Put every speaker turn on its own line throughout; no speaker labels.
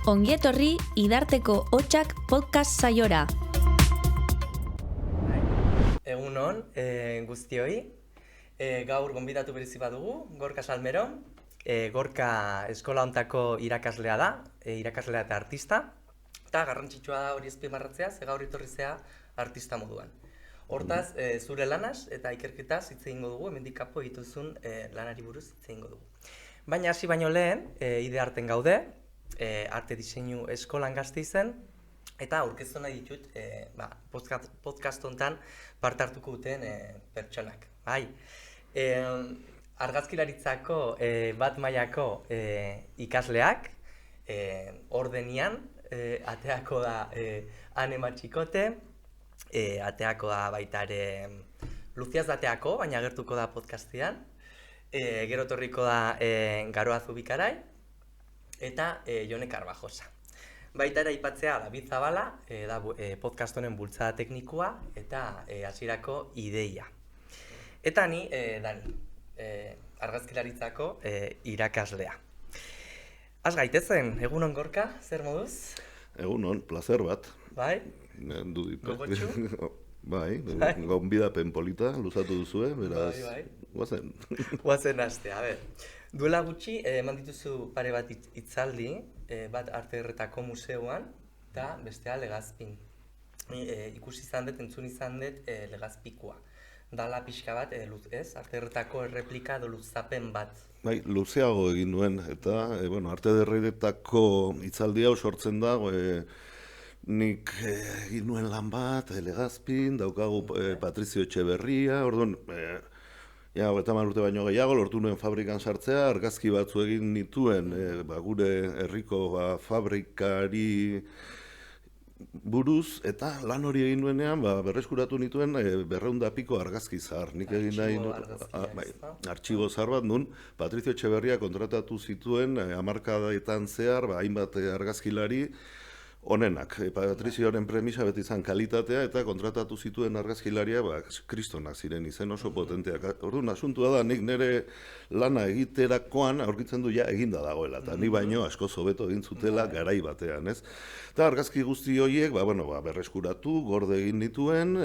Ongietorri Idarteko Hotsak podcast saiora.
Egunon, guztioi. Gaur gonbidatu berezi badugu, Gorka Salmero. Gorka eskola hontako irakaslea da, irakaslea eta artista. Eta garrantzitsua da hori azpimarratzea, ze gaur etorri zea artista moduan. Hortaz, zure lanaz eta ikerketaz hitz egingo dugu, hemendik kanpo dituzun lanari buruz hitz egingo dugu. Baina hasi baino lehen, Idearten gaude, arte diseinu eskolan Gasteizen, eta aurkeztu nahi ditut podcast hontan parte hartuko duten pertsonak. Bai, argazkilaritzako bat mailako ikasleak, ordenian, ateako da Ane Matxikote, ateako da baita ere Luziaz ateako, baina agertuko da podcastean, gero etorriko da Garoa Zubikarai, eta Jone Karbajosa. Baita ere aipatzea David Zabala, da podcast honen bultzada teknikoa eta hasierako ideia. Eta ni, Dani, argazkilaritzako irakaslea. Az gaitezen, egunon Gorka, zer moduz?
Egunon, placer bat.
Bai?
Gogotxu? Bai, gonbidapen polita, luzatu duzue, beraz, guazen.
Guazen hastea, a ber. Duela gutxi, eman dituzu pare bat hitzaldi, bat Arte Ederretako museoan, eta bestea Legazpin. Ikusi izan dut, entzun izan dut Legazpikoa. Dala pixka bat, Arte Ederretako erreplika edo luzapen bat.
Bai, luzeago egin nuen, eta Arte Ederretako hitzaldi hau sortzen da, nik egin nuen lan bat, Legazpin, daukagu Patrizio Etxeberria, orduan, ja, 30 urte baino gehiago, lortu nuen fabrikan sartzea, argazki batzu egin nituen, gure herriko fabrikari buruz, eta lan hori egin nuenean, berreskuratu nituen 200 piko argazki zahar. Nik egin nahi artxibo zahar bat nun, Patrizio Etxeberria kontratatu zituen, hamarkadetan zehar, hainbat argazkilari, honenak, Patrizioaren premisa beti izan kalitatea eta kontratatu zituen argazkilaria kristonak ziren izen oso potenteak. Orduan, asuntua da, nik nire lana egiterakoan aurkitzen du ja eginda dagoela, eta ni baino asko hobeto egin zutela garai batean, ez? Eta argazki guzti horiek, berreskuratu, gorde egin nituen,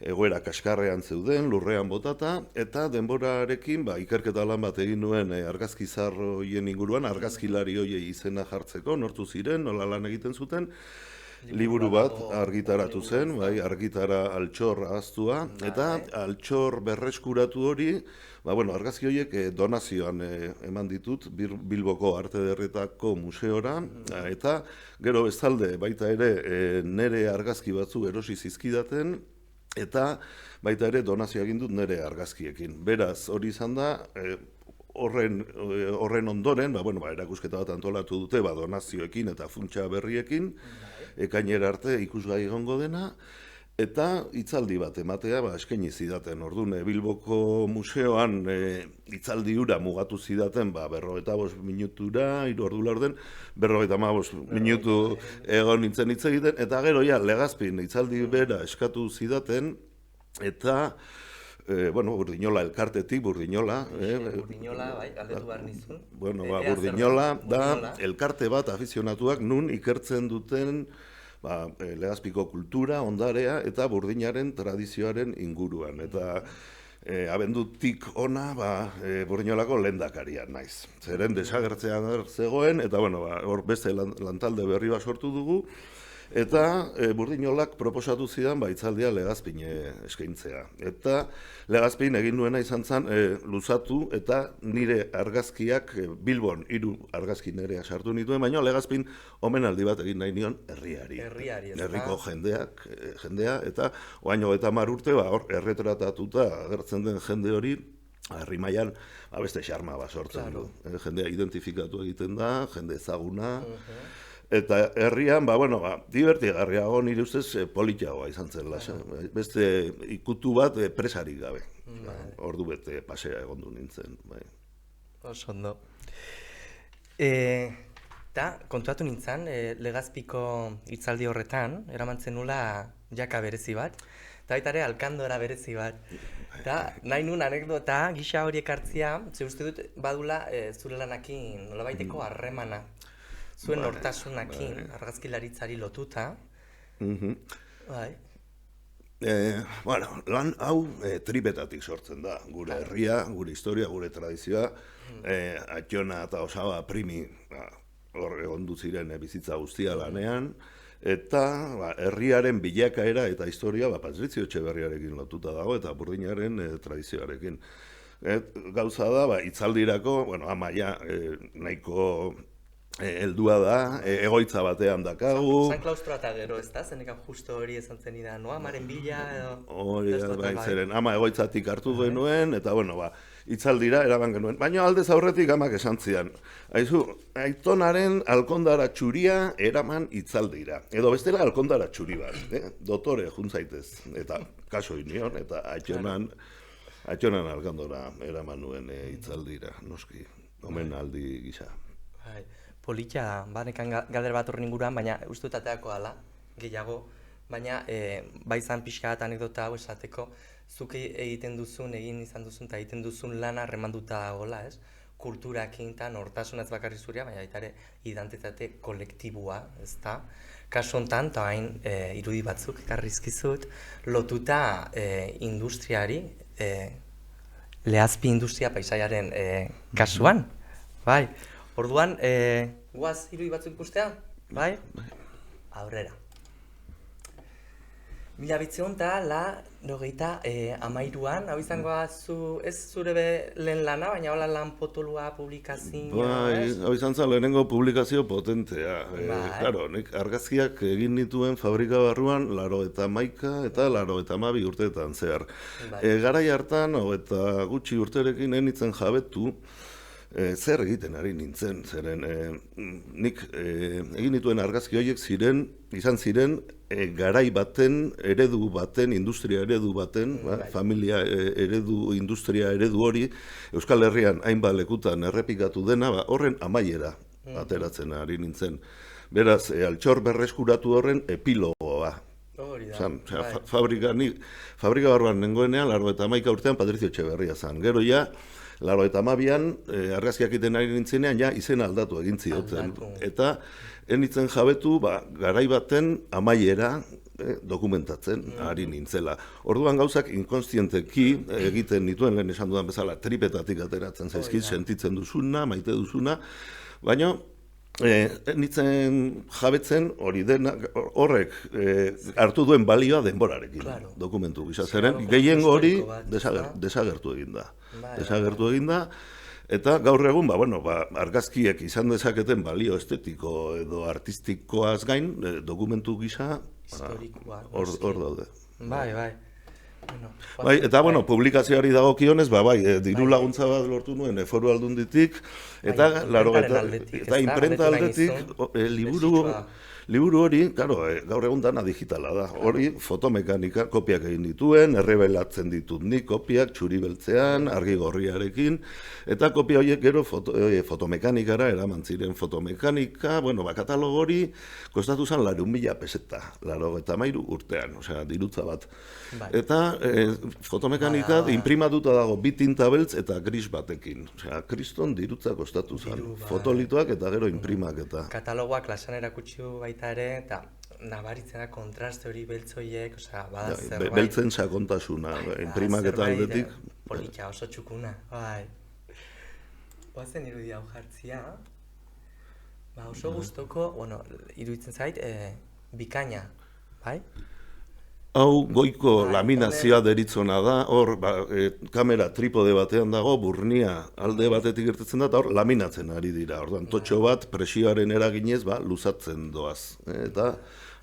egoera kaskarrean zeuden, lurrean botata, eta denborarekin ikerketa lan bat egin nuen argazki zahar horien inguruan, argazkilari horiei izena jartzeko, nortu ziren, nola lan egiten zuten, liburu bat argitaratu zen, argitara altxor ahaztua, eta altxor berreskuratu hori, argazki horiek donazioan eman ditut Bilboko Arte Ederretako museora, eta gero bestalde baita ere nire argazki batzu erosi zizkidaten, eta baita ere donazio egin dut nire argazkiekin. Beraz, hori izan da, horren ondoren, erakusketa bat antolatu dute donazioekin eta funtsa berriekin, ekainera arte ikusgai egongo dena, eta hitzaldi bat ematea eskaini zidaten. Orduan, Bilboko museoan hitzaldi hura mugatu zidaten 45 minutura, 3 ordu laurden, 45 minutu egon nintzen hitz egiten, eta gero Legazpin hitzaldi bera eskatu zidaten, eta Burdinola elkartetik, Burdinola.
Burdinola, galdetu behar nizun.
Burdinola da elkarte bat afizionatuak nun ikertzen duten Legazpiko kultura, ondarea eta burdinaren tradizioaren inguruan. Eta abendutik ona Burdinolako lehendakarian naiz. Zeren desagertzean zegoen, eta hor beste lantalde berri bat sortu dugu, eta Burdinolak proposatu zidan hitzaldia Legazpin eskaintzea. Eta Legazpin egin nuena izan zen luzatu eta nire argazkiak Bilbon 3 argazki nirea sartu nituen, baina Legazpin omenaldi bat egin nahi nion herriari. Herriko jendea, eta orain 30 urte hor erretratatuta agertzen den jende hori, herri mailan beste xarma sortzen du. Jendea identifikatu egiten da, jende ezaguna, eta herrian, divertigarriago nire ustez politiagoa izan zen, beste ikutu bat presarik gabe. Ordu bete pasea egon du nintzen.
Oso ondo. Eta, kontuatu nintzen, Legazpiko hitzaldi horretan, eramantzen nula jaka berezi bat, eta baita ere alkandora berezi bat. Eta nahi nun anekdota gisa horiek hartzia, ze uste dut badula zure lanakin nolabaiteko harremana. zuen nortasunakin, argazkilaritzari lotuta. Bai.
Bueno, lan hau tripetatik sortzen da, gure herria, gure historia, gure tradizioa, Aitzona eta Osaba primi hor egondu ziren bizitza guztia lanean, eta herriaren bilakaera eta historia Patrizio Etxeberriarekin lotuta dago eta Burdinaren tradizioarekin. Gauza da, itzaldirako, amaia nahiko heldua da, egoitza batean dakagu.
San Klaustroa eta gero, ez da? Zenekan justo hori esan zen da, no? Amaren bila edo...
Hori, zeren, ama egoitzatik hartu genuen, eta, itzaldira eraban genuen. Baina aldez aurretik amak esan zian. Aizu, Aitonaren alkondara txuria eraman itzaldira. Edo bestela alkondara txuri bat, dotore juntzaitez. Eta kaso inion, eta Aitzonan alkondara eraman nuen itzaldira, noski, omenaldi gisa.
Polita, nekan galder bat horren inguruan, baina uste dut ateako ala, gehiago, baina bai zan pixka bat anekdota hau esateko, zuk egiten duzun, egin izan duzun, eta egiten duzun lana remanduta dagoela, ez? Kulturakin eta nortasunaz bakarri zuria, baina baita ere identitate kolektibua, ez da? Kasu honetan, eta hain irudi batzuk ekarrizkizut, lotuta industriari, lehazpi industria paisaiaren kasuan, bai? Orduan, guaz irudi batzuk ikustea, bai? Aurrera. 1993an, hau izango ez zure lehen lana, baina hola lan potolua publikazioa,
Bai, hau izan zen lehenengo publikazio potentea. Claro, nik argazkiak egin nituen fabrika barruan 91 eta 92 urteetan zehar. Garai hartan, eta gutxi urterekin enitzen jabetu, zer egiten ari nintzen, zeren nik egin dituen argazki horiek izan ziren garai baten, eredu baten, industria eredu baten, familia eredu, industria eredu hori, Euskal Herrian hainbat lekutan errepikatu dena, horren amaiera ateratzen ari nintzen. Beraz, altxor berreskuratu horren epilogoa. Fabrika barruan nengoenean, 91 urtean Patrizio Etxeberria zen. Gero ja, 92an argazkiak egiten ari nintzenean, ja izena aldatu egin zioten. Eta enitzen jabetu, garai baten amaiera dokumentatzen ari nintzela. Orduan gauzak inkonstienteki egiten nituen, lehen esan dudan bezala, tripetatik ateratzen zaizkit, sentitzen duzuna, maite duzuna, baina nitzen jabetzen hori horrek hartu duen balioa denborarekin dokumentu gisa zeren, gehiengo hori desagertu eginda. Desagertu eginda, eta gaur egun, argazkiek izan dezaketen balio estetiko edo artistikoaz gain, dokumentu gisa hor daude.
Bai.
Eta, publikazioari dagokionez, diru laguntza bat lortu nuen Foru Aldunditik, eta imprenta aldetik, liburu hori, gaur egun dana digitala da. Hori fotomekanika, kopiak egin dituen, errebelatzen ditut nik kopiak, txuri beltzean, argi gorriarekin, eta kopia horiek gero fotomekanikara eraman ziren. Fotomekanika, katalogo hori, kostatu zen 4.000 peseta, 93 urtean, dirutza bat. Eta fotomekanika imprimatuta dago bi tinta beltz eta gris batekin. Kriston dirutza kostatu zen. Fotolitoak eta gero imprimaketa.
Katalogoak klasean erakutsi baita ere, eta nabaritzen da kontraste hori beltzoiek, bada zerbait.
Beltzen sakontasuna, imprimaketa aldetik.
Polita, oso txukuna, bai. Oazen irudi hau jartzia. Oso guztoko, iruditzen zait, bikaina, bai?
Hau goiko laminazioa deritzona da, hor kamera tripode batean dago, burnia alde batetik irtetzen da, eta hor laminatzen ari dira. Orduan, totxo bat presioaren eraginez, luzatzen doaz. Eta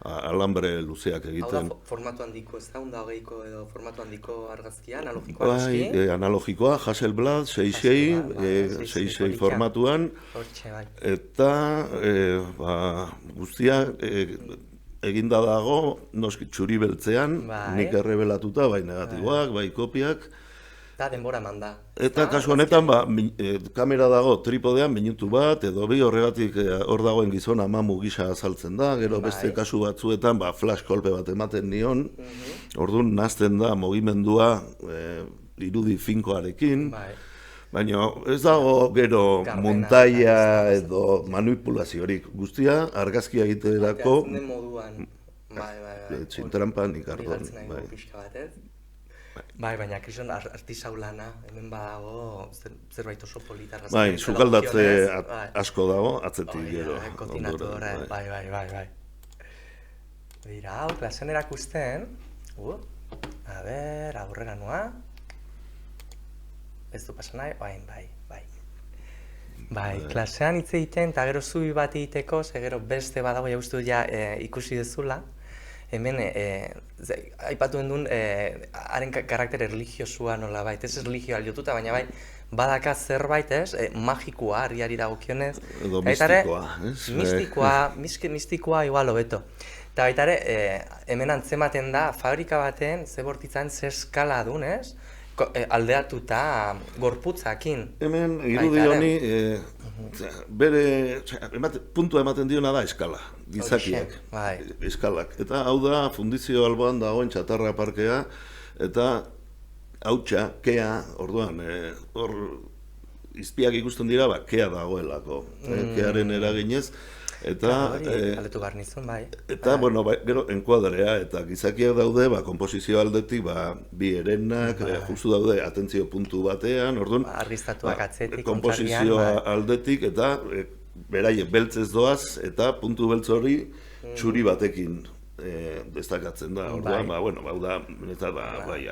alambre luzeak egiten.
Hau da formatu handiko, ez da? Hunda hogeiko edo formatu handiko argazkia, analogikoa aski?
Analogikoa, Hasselblad, 6.6 formatuan. Eta guztia eginda dago, noski txuri beltzean, nik errebelatuta, bai negatiboak, bai kopiak.
Eta denbora manda.
Eta kasu honetan, kamera dago tripodean, minutu bat, edo bi horregatik hor dagoen gizona mamu gisa azaltzen da, gero beste kasu batzuetan, flash kolpe bat ematen nion, orduan nazten da mugimendua irudi finkoarekin. Baina ez dago gero
Gardena,
muntaia edo manipulaziorik. Guztia argazkia egiterako
Ateatzen den moduan. Bai.
txintrampan
Hori
ikardon.
galtzen nahi
Bai.
pixka bat, ez? Bai, baina kriston artisau lana, hemen badago zerbait oso polita.
Bai, sukaldatze asko dago, atzetik
Hori
gero.
da, koordinatore, bai. Dira, hau, klasean erakusten. A ber, aurrera noa. Ez du pasa nahi, bai. Bai, klasean hitz egiten, eta gero zubi bat egiteko, ze gero beste badago, ja uste ja ikusi dezula. Hemen, aipatu duen haren karakter erlijiosua nola bait, ez religioa jotuta, baina bai, badaka zerbait, ez, magikoa, harriari dagokionez.
Edo mistikoa, ez?
Mistikoa igual hobeto. Eta baita ere, hemen antzematen da, fabrika baten, ze bortitzan, ze eskala duen, ez? Aldeatuta gorputzakin.
Hemen, irudi honi, bere, puntua ematen diona da eskala, gizakiak, eskalak. Eta hau da, fundizio alboan dagoen txatarra parkea, eta hautsa, kea, orduan, hor izpiak ikusten dira, kea dagoelako, kearen eraginez. Eta,
galdetu behar nizun, bai.
Eta, bueno, gero, enkuadrea, eta gizakiak daude, konposizio aldetik, bi herenak, justu daude, atentzio puntu batean, orduan,
argiztatuak atzetik,
komposizio aldetik, eta beraiek beltzez doaz, eta puntu beltz hori txuri batekin destakatzen da, orduan, hau da,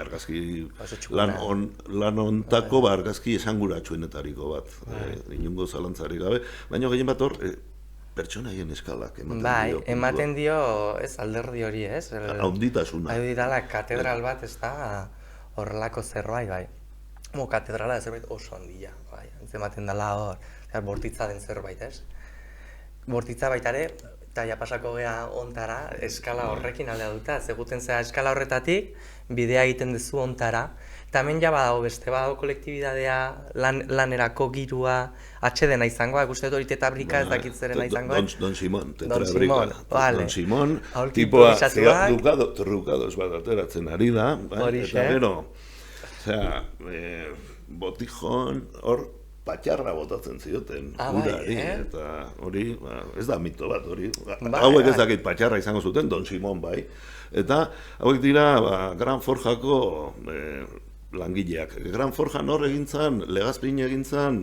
argazki lan ontako, argazki esanguratsuenetariko bat, inungo zalantzarik gabe, baina gehien bat hor, pertsonaien eskalak ematen dio.
Bai, ematen dio, ez, alderdi hori, ez?
Haunditasuna.
Bai, dira, katedral bat, ez da, horrelako zerbait, bai. Katedrala zerbait oso handia, bai. Ematen dela hor, bortitza den zerbait, ez? Bortitza baita ere, eta ja pasako gea ontara, eskala horrekin aldea duta, zeguten zera eskala horretatik, bidea egiten duzu ontara, eta hemen ja badago beste, badago kolektibidadea, lanerako girua, atxedena izangoa, guztiet hori tetabrika ez dakitzerena izangoa.
Don Simon, tetabrika. Don Simon,
tipoa,
trukados bat ateratzen ari da, eta gero, botijon, hor, patxarra botatzen zioten, urari, eta hori, ez da mito bat, hori, hauek ez dakit patxarra izango zuten, Don Simon bai, eta hauek dira Gran Forjako langileak. Gran Forjan hor egintzan, Legazpin egintzan,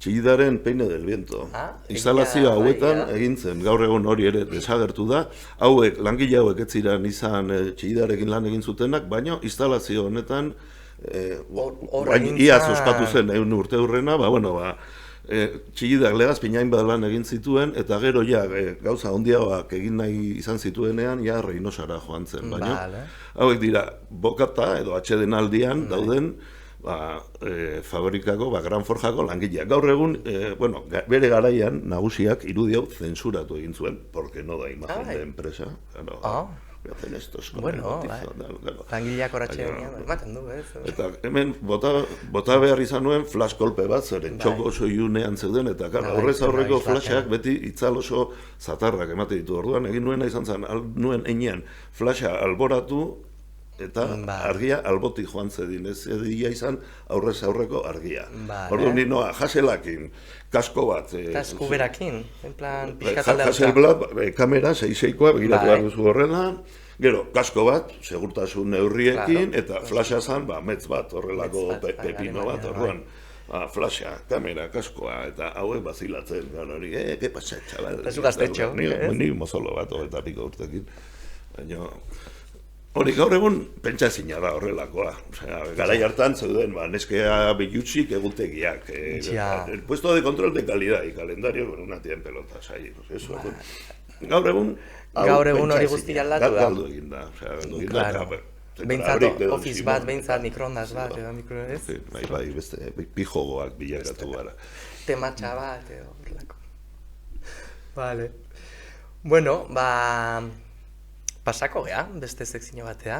Txillidaren Peine del Viento. Instalazio hauetan egintzen, gaur egun hori ere desagertu da, langile hauek ez ziren izan Txillidarekin lan egin zutenak, baina instalazio honetan, iaz ospatu zen egun urte hurrena, Txillidak Legazpin hainbat lan egin zituen, eta gero gauza handiagoak egin nahi izan zituenean, Reynosara joan zen, baina hauek dira bokata edo atsedenaldian dauden fabrikako, Gran Forjako langileak. Gaur egun, bere garaian nagusiak irudi hau zensuratu egin zuen, porque no da imagen de empresa. Hacen estos con el botizo.
Langileak horatxe ematen du, ez?
Eta hemen bota behar izan nuen flash kolpe bat, zeren txoko oso iunean zeuden, eta horrez aurreko flashak beti itzal oso zatarrak emate ditu. Orduan egin nuena izan zen, nuen einean flasha alboratu, eta argia albotik joan zedin, ez edia izan aurrez aurreko argia. Orduan ninoa jaselakin, kasko bat.
Eta eskuberakin, en plan,
Hasselblad, kamera, 6-6koa, begiratu behar duzu horrela, gero, kasko bat, segurtasun neurriekin, eta flasha zan, metz bat, horrelako pepino bat, orduan. Flasha, kamera, kaskoa, eta hauek bazilatzen, hori, ke pasa, txabal.
Ez gaztetxo.
Ni mozolo bat, eta piko urtekin. Hori, gaur egun pentsa ezina da horrelakoa. Garai hartan zeuden, neskea bilutxik egutegiak. El puesto de control de calidad y calendario con una tía en pelotas. Gaur egun
hori guztia aldatu da.
Galdu egin da.
Behintzat office bat, behintzat mikroondas bat, edo mikroondas.
Bai, beste pijogoak bilakatu gara.
Tematxa bat, edo horrelako. Vale. Bueno, pasako gea, beste sekzio batea.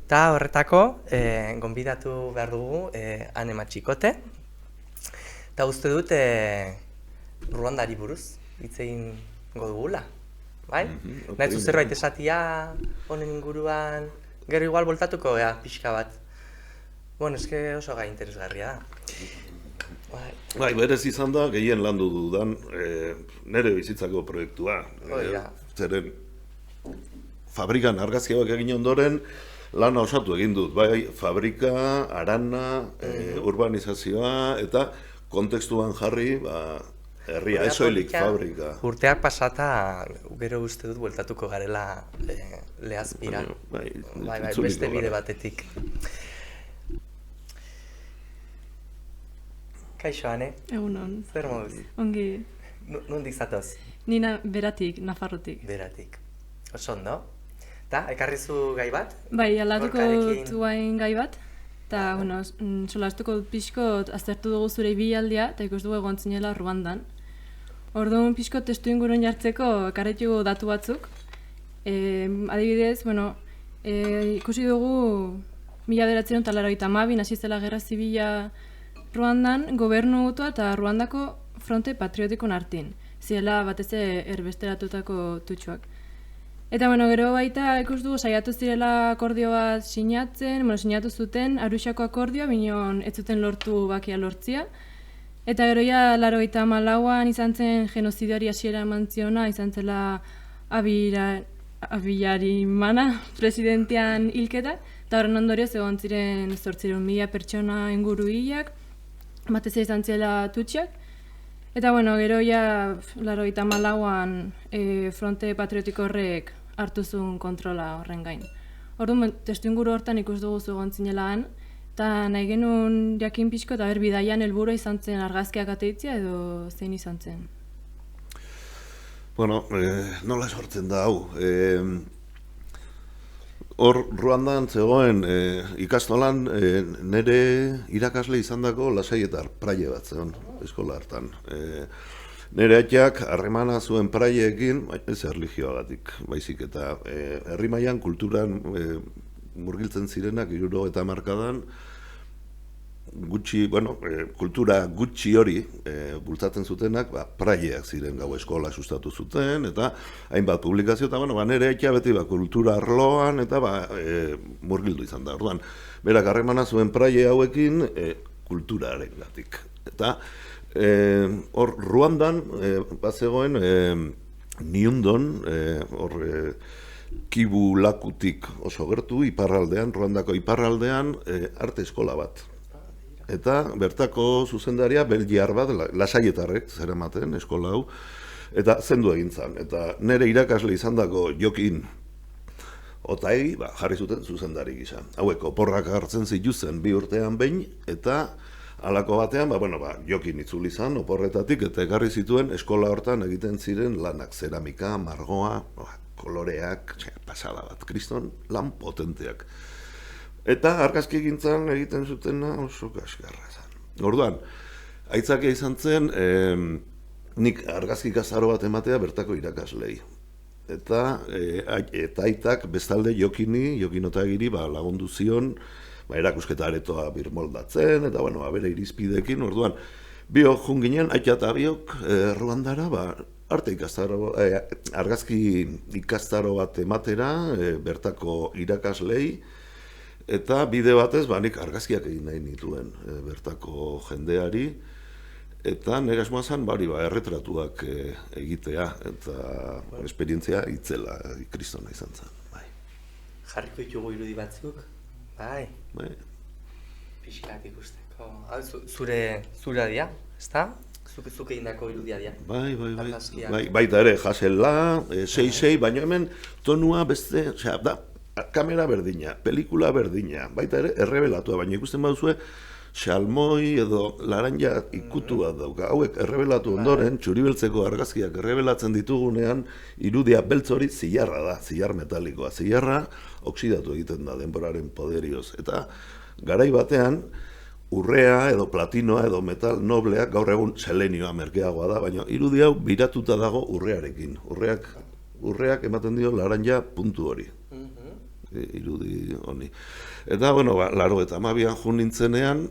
Eta horretako, gonbidatu behar dugu Ane Matxikote. Eta uste dut, Ruandari buruz, hitz egin dugula. Bai? Nahizu zerbait esatia, honen inguruan, gero igual voltatuko gea, pixka bat. Bueno, eske oso gai interesgarria da.
Bai, berez izan da, gehien landu dudan nire bizitzako proiektua. Zeren, fabrikan argazkiak egin ondoren, lana osatu egin dut. Bai, fabrika, arana, urbanizazioa, eta kontekstuan jarri, herria, esoilik fabrika.
Urteak pasata, gero uste dut, bueltatuko garela Lehazpira. Bai, beste bide batetik. Kaixo, Ane?
Egunon.
Zer moduz?
Ongi.
Nondik zatoz?
Nina beratik, Nafarrotik.
Beratik. Oso ondo. Ta, ekarrizu gai bat?
Bai, aldatuko duain gai bat. Eta, solastuko dut pixkot, aztertu dugu zure ibilaldia, eta ikus dugu egon zinela Ruandan. Orduan pixkot testu inguruen jartzeko ekarretugu datu batzuk. Adibidez, ikusi dugu 1982 hasi zela Gerra Zibila Ruandan, gobernu gutua eta Ruandako Fronte Patriotikon artin. Zirela batez erbesteratutako tutxoak. Eta gero baita ikus dugu saiatu zirela akordio bat sinatzen, sinatu zuten Arusako akordioa, binon ez zuten lortu bakia lortzia. Eta gero ja 1984an izan zen genozidioari hasiera eman ziona, izan zela Habyarimana presidentean hilketa, eta horren ondorioz egon ziren 800.000 pertsona inguru hilak, batez izan zela tutxiak. Eta gero ja 1984an Fronte Patriotiko horrek hartu zuen kontrola horren gain. Orduan, testu inguru hortan ikus dugu egon zinela han, eta nahi genuen jakin pixko eta bidaian helburua izan zen argazkiak ateitzia edo zein izan zen?
Nola sortzen da hau? Hor Ruandan zegoen ikastolan nire irakasle izandako Lasaietar praie bat zegoen eskola hartan. Nire atxak harremana zuen praieekin, ez erlijioagatik, baizik eta herri mailan kulturan murgiltzen zirenak 70 hamarkadan, kultura gutxi hori bultzatzen zutenak, praieak ziren gau eskola sustatu zuten, eta hainbat publikazio, eta nire etxea beti kultura arloan, eta murgildu izan da. Orduan, berak harremana zuen praie hauekin kulturaren gatik. Eta hor Ruandan bazegoen Niundon, hor Kibu lakutik oso gertu, iparraldean, Ruandako iparraldean, arte eskola bat. Eta bertako zuzendaria belgiar bat, Lasaietarrek zeramaten eskola hau, eta zendu egin zan. Eta nire irakasle izandako Jokin Otaegi jarri zuten zuzendari gisa. Hauek oporrak hartzen zituzen 2 urtean behin, eta halako batean, Jokin itzuli zan oporretatik, eta ekarri zituen eskola hortan egiten ziren lanak, zeramika, margoa, koloreak, pasada bat, kriston lan potenteak. Eta argazki egintzan egiten zutena oso kasgarra zen. Orduan, aitzakia izan zen, nik argazki ikastaro bat ematea bertako irakaslei. Eta aitak bestalde Jokin Otagiri lagundu zion, erakusketa aretoa birmoldatzen, eta bere irizpidekin, orduan, biok junginen, aita eta biok Ruandara, arte argazki ikastaro bat ematera, bertako irakaslei, eta bide batez, nik argazkiak egin nahi nituen bertako jendeari, eta nire asmoa zen, erretratuak egitea, eta esperientzia itzela, kristona izan zen.
Jarriko ditugu irudi batzuk? Bai. Pixkak ikusteko. Zure dia, ezta? Zuk egindako irudia dia.
Bai. Baita ere, jasela, 6-6, baina hemen tonua beste, kamera berdina, pelikula berdina, baita ere, errebelatua, baina ikusten baduzue, salmoi edo laranja ikutu bat dauka. Hauek errebelatu ondoren, txuribeltzeko argazkiak errebelatzen ditugunean, irudia beltz hori zilarra da, zilar metalikoa. Zilarra oksidatu egiten da denboraren poderioz. Eta garai batean, urrea edo platinoa edo metal nobleak gaur egun selenioa merkeagoa da, baina irudi hau biratuta dago urrearekin. Urreak ematen dio laranja puntu hori. Irudi honi. Eta, 82an jun nintzenean,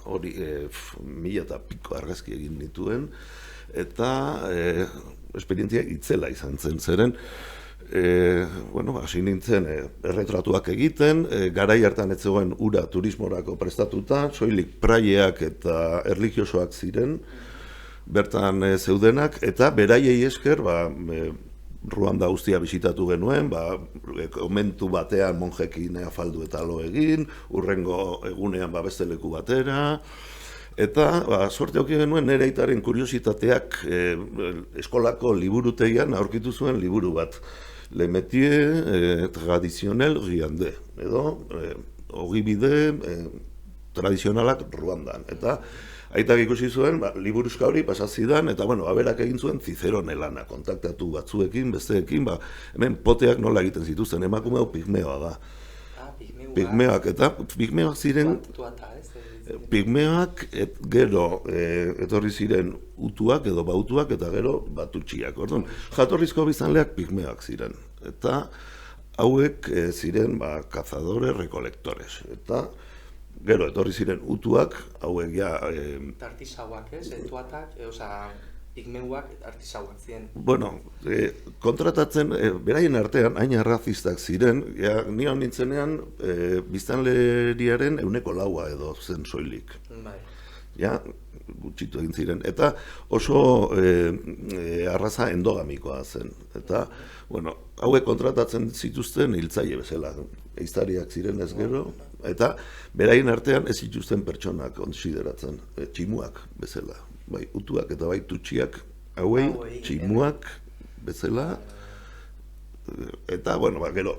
hori 1000 eta piko argazki egin nituen, eta esperientzia itzela izan zen, zeren hasi nintzen erretratuak egiten, garai hartan ez zegoen ura turismorako prestatuta, soilik praieak eta erlijiosoak ziren, bertan zeudenak, eta beraiei esker, Ruanda guztia bisitatu genuen, komentu batean monjekin afaldu eta lo egin, urrengo egunean beste leku batera, eta sorte auki genuen nire aitaren kuriositateak eskolako liburutegian aurkitu zuen liburu bat. Le métier traditionnel ruandais, edo ogibide tradizionalak Ruandan. Eta aitak ikusi zuen, liburuzka hori pasazidan, eta berak egin zuen Cicerone lana, kontaktatu batzuekin, besteekin, hemen poteak nola egiten zituzten, emakume hau pigmeoa da. Pigmeoak, eta pigmeoak ziren, pigmeoak gero etorri ziren utuak edo bautuak eta gero batutxiak. Orduan, jatorrizko biztanleak pigmeoak ziren, eta hauek ziren cazadores recolectores, eta gero etorri ziren utuak, hauek ja...
Artisauak, tuatak, pigmeuak artisauak ziren.
Bueno, kontratatzen, beraien artean, hain arrazistak ziren, nion nintzenean biztanleriaren 4% edo zen soilik. Ja, gutxitu egin ziren. Eta oso arraza endogamikoa zen. Eta, hauek kontratatzen zituzten hiltzaile bezala. Ehiztariak ziren ez gero, eta beraien artean ez zituzten pertsonak konsideratzen, tximuak bezala. Bai utuak eta bai tutxiak, hauei tximuak bezala, eta, gero,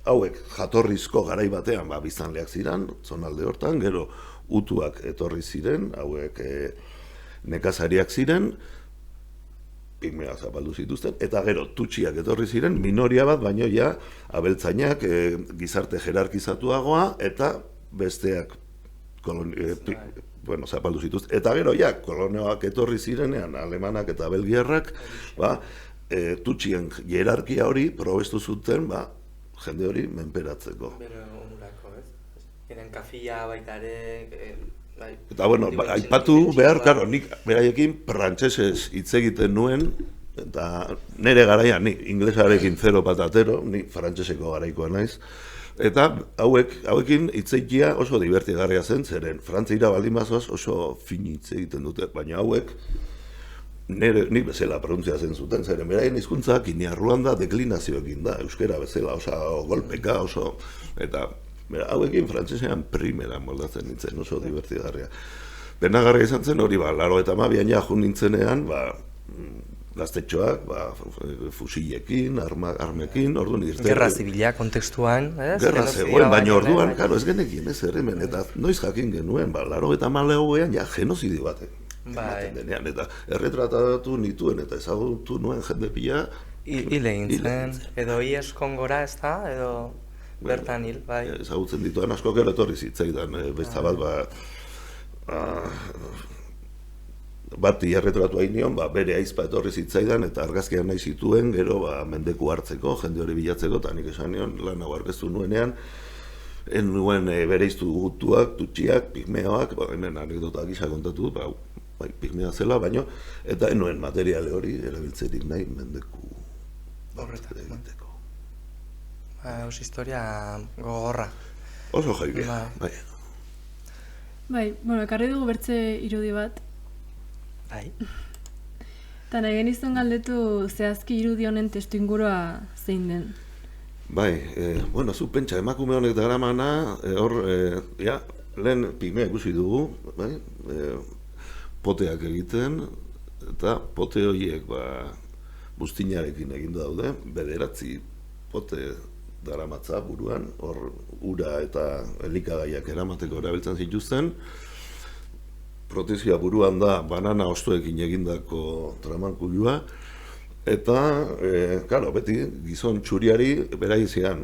hauek jatorrizko garai batean biztanleak ziren, zonalde hortan, gero utuak etorri ziren, hauek nekazariak ziren, pigmeoak zapaldu zituzten, eta gero tutxiak etorri ziren, minoria bat, baino ja, abeltzainak gizarte jerarkizatuagoa, eta besteak zapaldu zituzten. Eta gero, kolonioak etorri zirenean, alemanak eta belgiarrak, tutxien hierarkia hori probestu zuten, jende hori menperatzeko.
Bero onurako, ez? Eren kafia baita ere...
Eta, aipatu behar, nik beraiekin frantsesez hitz egiten nuen, eta nire garaian, ni inglesarekin 0 patatero, ni frantseseko garaikoa naiz, eta hauekin hitzeikia oso divertigarria zen, zeren Frantziara baldin bazoaz oso fin hitz egiten dute, baina hauek nik bezala pronuntziatzen zuten, zeren beraien hizkuntza Guinea Ruanda deklinazioekin da, euskera bezala, oso golpeka, oso... eta hauekin frantsesean primera moldatzen nintzen, oso divertigarria. Benagarria izan zen hori, 92an jun nintzenean, gaztetxoak, fusilekin, armekin, orduan irten...
Gerra zibila kontekstuan, ez?
Gerra zegoen, baina orduan, ez genekin, ez erremen, eta noiz jakin genuen, 92an genozidio baten. Eta erretratatu nituen eta ezagutu nuen jende pila...
Hile egin zen, edo IES Kongora ez da, edo... Bertan hil, bai.
Ezagutzen dituan asko gero etorri zitzaidan, besta bat erretratu hain nion, bere aizpa etorri zitzaidan eta argazkian nahi zituen, gero mendeku hartzeko, jende hori bilatzeko, eta nik esan nion, lan hau arkeztu nuenean, en nuen bereiztu gutuak, tutxiak, pigmeoak, hemen anekdota gisa kontatu, pigmea zela, baino, eta en nuen materiale hori erabiltzerik nahi mendeku egiteko.
Oso historia gogorra.
Oso jaibia, bai.
Bai, ekarri dugu bertze irudi bat.
Bai.
Eta nahi genizun galdetu zehazki irudi honen testu ingurua zein den.
Bai, zu pentsa emakume honek daramana, hor, lehen pigmea ikusi dugu, bai, poteak egiten, eta pote horiek, buztinarekin egin daude, 9 pote daramatza buruan, hor ura eta elikagaiak eramateko erabiltzen zituzten. Protezioa buruan da banana hostoekin egindako tramankulua, eta, beti gizon txuriari beraizean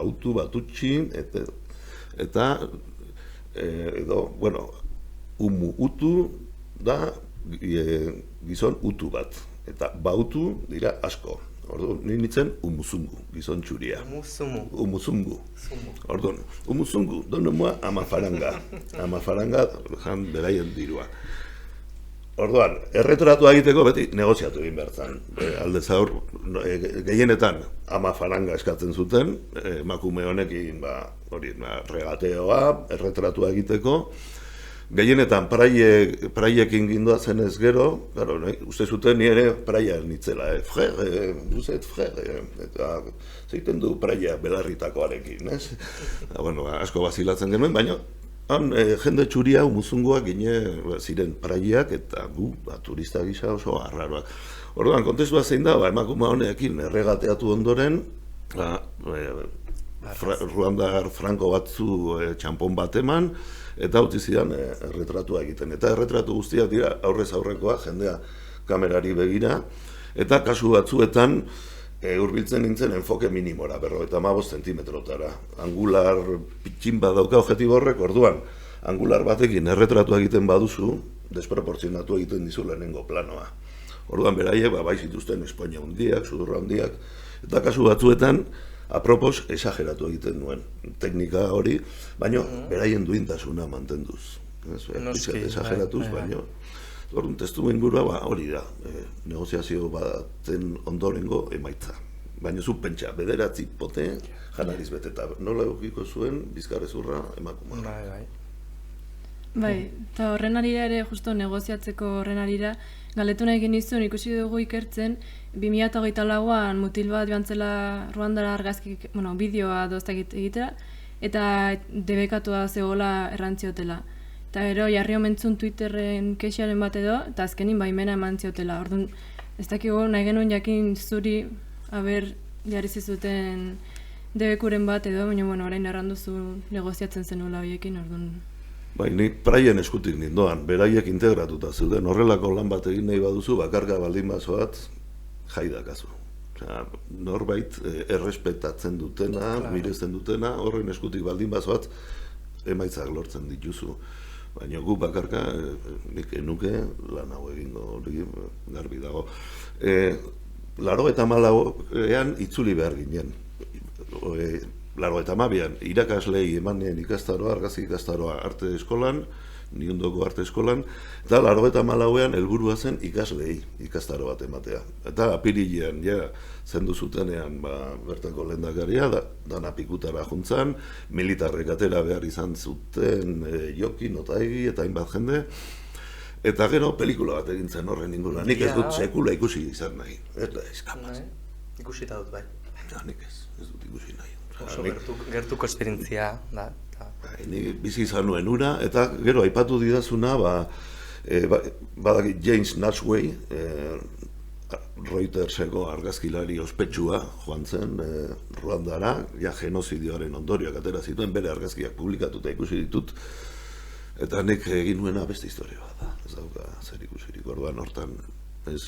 utu batutxi, eta, utu da gizon utu bat, eta bautu dira asko. Orduan, nintzen umuzungu, gizon txuria. Umuzungu. Orduan, umuzungu, donumua amafaranga. Amafaranga jan beraien dirua. Orduan, erretratua egiteko beti negoziatu egin behar zen. Aldez aur, gehienetan ama faranga eskatzen zuten, emakume honekin regateoa, erretratua egiteko. Gehienetan praiekin gindoa zenez gero, uste zuten nire praia nitzela, duzet frere, eta zeiten du praia belarritakoarekin, ez? Asko bazilatzen genuen, baina jende txuria muzungoak ziren praiak eta gu, turista gisa oso arraroak. Orduan, kontestua zein da, emakume honekin erregateatu ondoren, Ruandar franko batzu txampon bat eman, eta utzi zidan erretratua egiten. Eta erretratu guztiak dira aurrez aurrekoa, jendea kamerari begira, eta kasu batzuetan hurbiltzen nintzen enfoke minimora, 55 zentimetrotara. Angular pitxin bat dauka objektibo horrek, orduan, angular batekin erretratua egiten baduzu, desproportzionatu egiten dizu lehenengo planoa. Orduan beraiek bai zituzten espoina handiak, sudurra handiak, eta kasu batzuetan apropos esageratu egiten nuen teknika hori, baina beraien duintasuna mantenduz. Esageratuz, baina orduan testu ingurua hori da, negoziazio baten ondorengo emaitza. Baina zu pentsa, bederatzi pote, janariz beteta. Nola egokiko zuen, bizkarrezurra emakumea.
Bai, eta horren arira ere, justo negoziatzeko horren arira, galdetu nahi genizun ikusi dugu ikertzen, 2024an mutil bat joan zela Ruandara argazki, bideoa doztak egitera, eta debekatua zegoela errantziotela. Eta gero jarri omentzun Twitterren kexaren bat edo, eta azkenin baimena eman ziotela. Orduan, ez dakigu nahi genuen jakin zuri, jarri zizuten debekuren bat edo, baina orain erranduzu negoziatzen zenuela horiekin, orduan.
Bai, nik praien eskutik nindoan, beraiek integratuta zuten, horrelako lan bat egin nahi baduzu, bakarka baldin bazoat, jaidakazu. Norbait errespetatzen dutena, miresten dutena, horren eskutik baldin bazoat, emaitzak lortzen dituzu. Baina gu bakarka, nik enuke lan hau egingo hori garbi dago. 84an itzuli behar ginen. 82an irakaslei emanien ikastaroa, argazki ikastaroa arte eskolan, Niondoko arte eskolan, eta 84an helburua zen ikaslei ikastaro bat ematea. Eta apirilean zendu zutenean bertako lehendakaria, dana pikutara juntzan, militarrek atera behar izan zuten Jokin, Otaegi eta hainbat jende, eta gero pelikula bat egin zen horren inguruan. Nik ez dut sekula ikusi izan nahi. Eta eskapaz.
Ikusita dut bai.
Nik ez dut ikusi nahi.
Oso gertuko esperientzia da.
Ni bizi izan nuen ura, eta gero aipatu didazuna, badaki James Nashway, Reuterseko argazkilari ospetsua joan zen Ruandara, genozidioaren ondorioak atera zituen, bere argazkiak publikatuta ikusi ditut, eta nik egin nuena beste historia bat da, ez dauka zer ikusirik, orduan hortan ez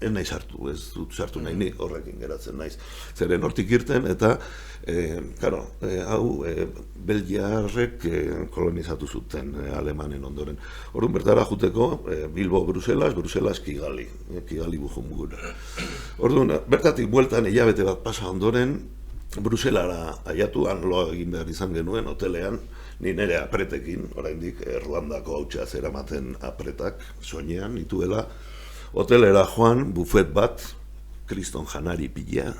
naiz hartu, ez dut sartu nahi, nik horrekin geratzen naiz. Zeren hortik irten, eta hau Belgiarrek kolonizatu zuten Alemanen ondoren. Orduan bertara juteko Bilbo, Bruselas, Kigali, Kigali Bujumbura. Orduan, bertatik bueltan hilabete bat pasa ondoren, Bruselara aiatuan loa egin behar izan genuen hotelean, ni nire apretekin, oraindik Ruandako hautsa zeramaten apretak, soinean, ituela, hotelera joan, bufet bat, kriston janari pila,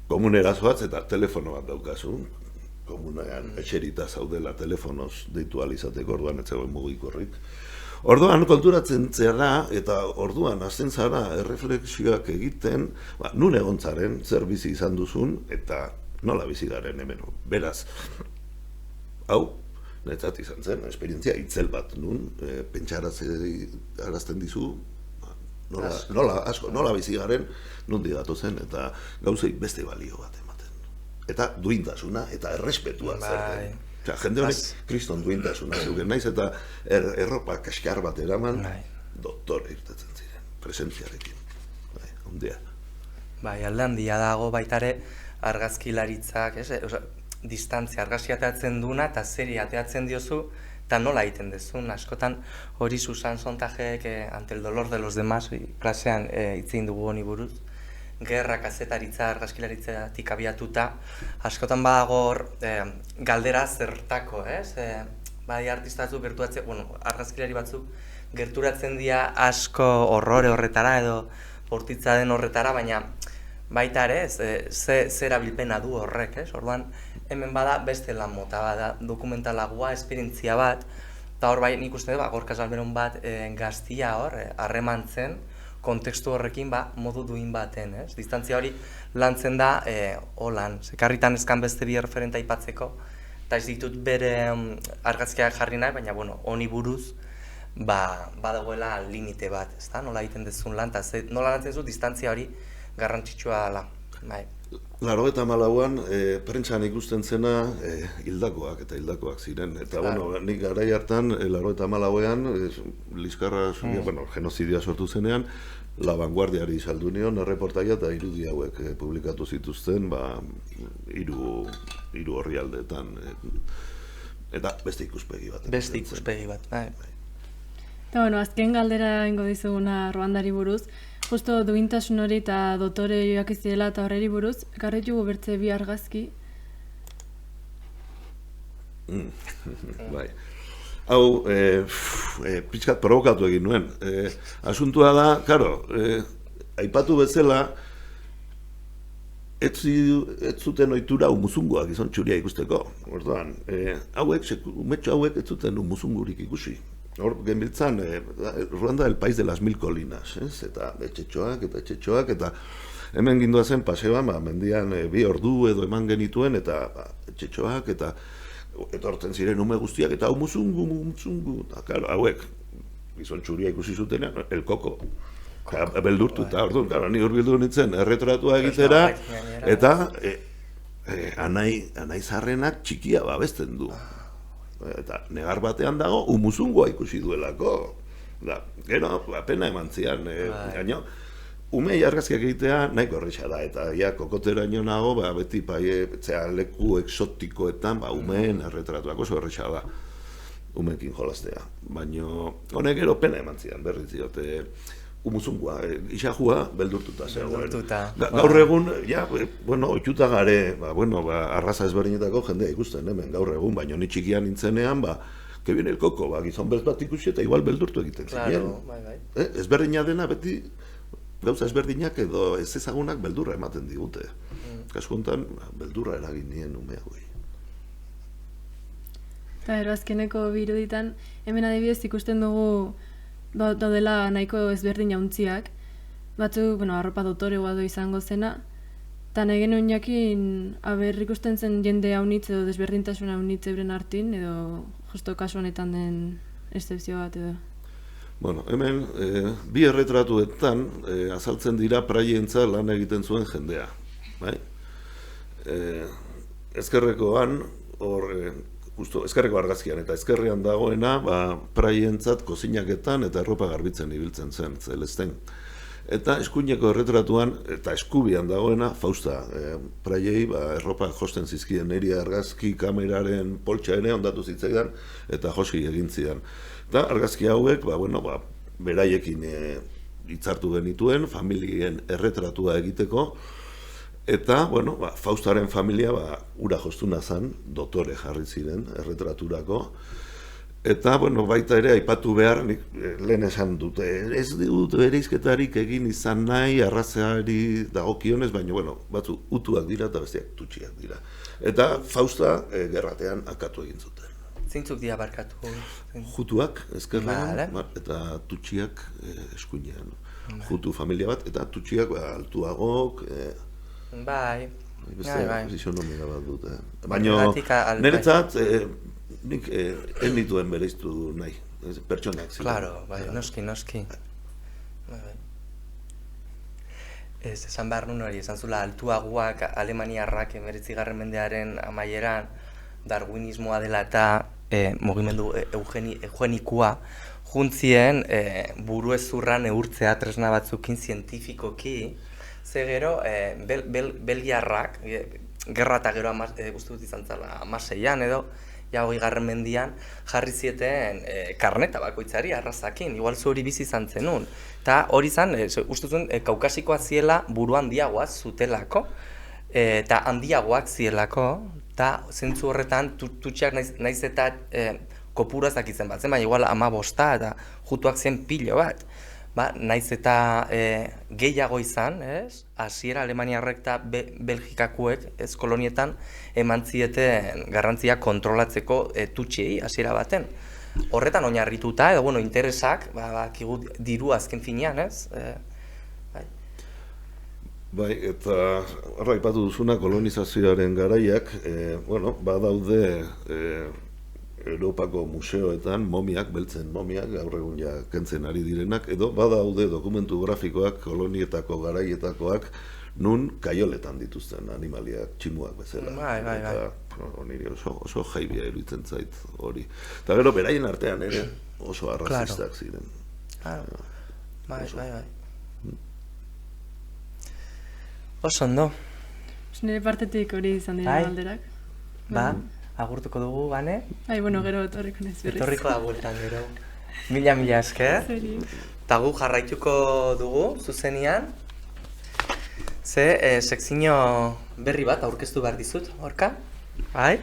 komunera zoaz eta telefono bat daukazu, komunean etxerita zaudela telefonoz deitu alizateko, orduan ez zegoen mugikorrik. Orduan konturatzen zera eta orduan hasten zara erreflexioak egiten, nun egontzaren, zer bizi izan duzun eta nola bizi garen hemen. Beraz, hau, netzat izan zen, esperientzia itzel bat nun, pentsarazten dizu, nola bizi garen, nondi gatozen, eta gauzei beste balio bat ematen. Eta duintasuna, eta errespetua zer den. Jende honek kriston duintasuna zeugen naiz, eta erropa kaskar bat eraman, doktore irtetzen ziren, presentziarekin. Ondea.
Bai, alde handia dago baitare argazkilaritzak, distantzia argazki ateatzen duna eta zeri ateatzen diozu eta nola egiten dezun. Askotan hori Susan Sontajek ante el dolor de los demás klasean hitzein dugu honi buruz. Gerra kazetaritza argazkilaritzatik abiatuta, askotan badago galdera zertako, ez? Bai artista batzuk gertuatzen, argazkilari batzuk gerturatzen dira asko horrore horretara edo bortitza den horretara, baina baita ere, ze erabilpena du horrek, ez? Orduan, hemen bada beste lan mota bada, dokumentalagoa, esperientzia bat, eta hor bai nik uste dut, Gorka Salmeron bat gaztia hor, harremantzen, kontekstu horrekin modu duin baten, ez? Distantzia hori lantzen da holan, sekarritan ezkan beste bi referenta aipatzeko, eta ez ditut bere argazkiak jarri nahi, baina honi buruz badagoela limite bat, ezta? Nola egiten dezun lan, eta nola lantzen zu distantzia hori garrantzitsua dela, bai.
94an prentsan ikusten zena hildakoak eta hildakoak ziren. Eta, nik garai hartan, 94an, Liskarra, genozidioa sortu zenean, La Vanguardiari saldu nion, erreportaia eta irudi hauek publikatu zituzten, hiru orrialdeetan. Eta beste ikuspegi bat.
Beste ikuspegi bat, bai.
Eta, azken galdera ingo dizuguna Ruandari buruz, justo duintasun hori eta dotore joak izidela eta horreri buruz, ekarri jugu bertze bi argazki.
Bai. Hau, pixkat provokatu egin nuen. Asuntua da, karo, aipatu bezala, ez zuten ohitura umuzungoak izan txuria ikusteko. Orduan, umetxo hauek ez zuten umuzungurik ikusi. Hor, genbiltzan, Ruanda el país de las 1000 colinas, eta etxetxoak, eta hemen gindua zen paseoan, mendian 2 ordu edo eman genituen, eta etxetxoak, eta etortzen ziren ume guztiak, eta muzungu, eta karo, hauek, gizon txuria ikusi zutenean, el koko, beldurtu, eta orduan, ni hurbildu nintzen, erretratua egitera, eta anai zarrenak txikia babesten du. Eta negar batean dago, umuzungoa ikusi duelako. Gero, pena eman zian. Gaino, umei argazkiak egitea nahiko horretxa da. Eta kokoteraino nago, beti leku exotikoetan, umeen erretratuak oso horretxa da. Umeekin jolastea. Baina, honek gero pena eman zian, berriz diote. Umuzungoa, isajua beldurtuta zegoen. Gaur egun, oituta gare, arraza ezberdinetako jendea ikusten hemen gaur egun, baina ni txikian nintzenean, que viene el koko, gizon bez bat ikusi eta igual beldurtu egiten zinen. Ezberdina dena beti, gauza ezberdinak edo ez ezagunak beldurra ematen digute. Kasu honetan, beldurra eragin nien ume hauei.
Eta azkeneko biruditan, hemen adibidez ikusten dugu daudela nahiko ezberdin jauntziak, batzuk, arropa dotoregoa izango zena, eta nahi genuen jakin, ikusten zen jende haunitz edo desberdintasun haunitz euren hartin, edo justo kasu honetan den eszepzio bat edo.
Hemen, bi erretratuetan azaltzen dira praientza lan egiten zuen jendea. Ezkerrekoan, ezkerreko argazkian eta ezkerrean dagoena praientzat kozinaketan eta erropa garbitzen ibiltzen zen, Zelesten. Eta eskuineko erretratuan eta eskubian dagoena Fausta. Praiei erropa josten zizkien, niri argazki kameraren poltsa ere ondatu zitzaidan eta josi egin zidan. Eta argazki hauek, beraiekin hitzartu genituen, familien erretratua egiteko. Eta, Faustaren familia ura jostuna zen, dotore jarri ziren erretraturako. Eta, baita ere, aipatu behar, lehen esan dute, ez dut bereizketarik egin izan nahi, arrazeari dagokionez, baina, batzu utuak dira eta besteak tutxiak dira. Eta Fausta gerratean akatu egin zuten.
Zeintzuk dira barkatu?
Jutuak, ezkerrean, eta tutxiak eskuinean. Jutu familia bat, eta tutxiak altuagok,
bai.
Isonomia bat dut. Baina, niretzat, nik dituen bereiztu nahi, pertsonak ziren.
Claro, bai, noski. Esan behar nun hori, esan zula altuaguak alemaniarrak 19. mendearen amaieran darwinismoa dela eta mugimendu eugenikua juntzien buruezurra neurtzea tresna batzukin zientifikoki. Ze gero, belgiarrak, gerra eta gero uste dut izan zela 16an edo, 20. mendian, jarri zieten karneta bakoitzari arrazakin, igual zu hori bizi izan zenun. Eta hori izan, uste zuen, kaukasikoa ziela buru handiagoaz zutelako, eta handiagoak zielako, eta zentzu horretan tutxiak naiz eta kopuru ez dakitzen bat zen, baina igual 15 eta jutuak zen pilo bat. Ba, naiz eta gehiago izan, ez? Hasiera Alemaniarrek eta Belgikakuek ez kolonietan eman zieten garrantzia kontrolatzeko tutxiei hasiera baten. Horretan oinarrituta, edo bueno, interesak, bakigu diru azken finean, ez?
Bai, eta horra aipatu duzuna kolonizazioaren garaiak, bueno, badaude Europako museoetan momiak, beltzen momiak, gaur egun ja kentzen ari direnak, edo badaude dokumentu grafikoak kolonietako garaietakoak nun kaioletan dituzten animaliak, tximuak bezala.
Bai.
Eta niri oso jaibia iruditzen zait hori. Eta gero beraien artean ere oso arrazistak ziren.
Claro. Bai. Oso ondo.
Nire partetik hori izan dira galderak.
Ba, agurtuko dugu, bane?
Bueno, gero etorriko naiz berriz.
Etorriko da bueltan gero. Mila esker. Eta gu jarraituko dugu, zuzenean. Ze, sekzio berri bat aurkeztu behar dizut, Gorka? Bai?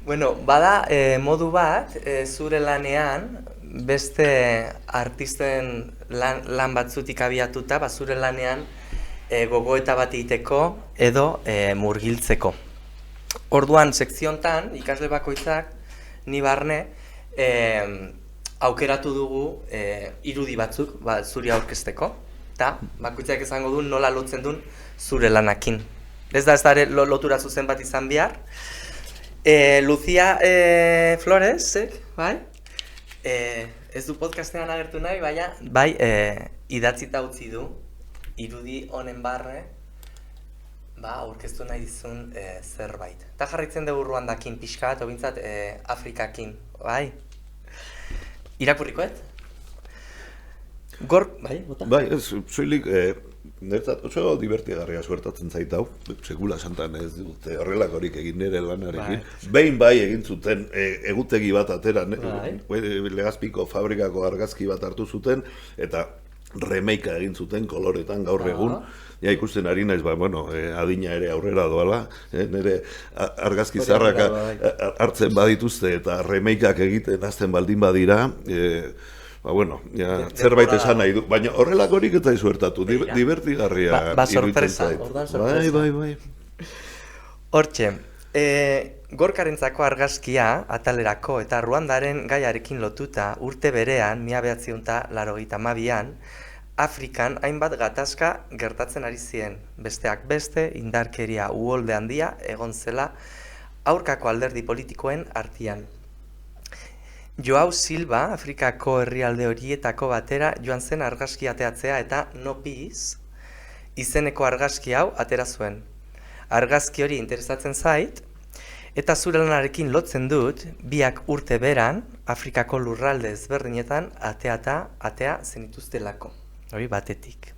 Bueno, bada modu bat, zure lanean, beste artisten lan batzutik abiatuta, zure lanean gogoeta bat egiteko edo murgiltzeko. Orduan, sekziontan, ikasle bakoitzak, ni barne, aukeratu dugu irudi batzuk zuri aurkezteko, eta bakoitzak esango du nola lotzen duen zure lanakin. Ez da lotura zuzen bat izan behar. Lucia Flores, bai? Ez du podcastean agertu nahi, baina bai idatzita utzi du irudi honen barre aurkeztu nahi dizun zerbait. Eta jarraitzen dugu Ruandakin pixka bat, bintzat Afrikakin, bai? Irakurrikoet? Bai, bota?
Bai, soilik, niretzat oso divertigarria suertatzen zait hau, sekula santan ez dute horrelakorik egin nire lanarekin. Behin bai egin zuten egutegi bat ateran, Legazpiko fabrikako argazki bat hartu zuten, eta remeika egin zuten koloretan gaur egun. Ja ikusten ari naiz, adina ere aurrera doala, nire argazki zaharrak hartzen badituzte eta remeikak egiten hasten baldin badira, zerbait esan nahi du, baina horrelakorik eta izuertatu, divertigarria iruditzen zait. Bai.
Hortxe, Gorkarentzako argazkia atalerako eta Ruandaren gaiarekin lotuta urte berean, 1982an, Afrikan hainbat gatazka gertatzen ari ziren, besteak beste, indarkeria uholde handia egon zela aurkako alderdi politikoen artean. Joao Silva, Afrikako herrialde horietako batera joan zen argazki ateatzea eta No Peace izeneko argazki hau atera zuen. Argazki hori interesatzen zait, eta zure lanarekin lotzen dut, biak urte beran, Afrikako lurralde ezberdinetan atea zenituztelako. Hori batetik.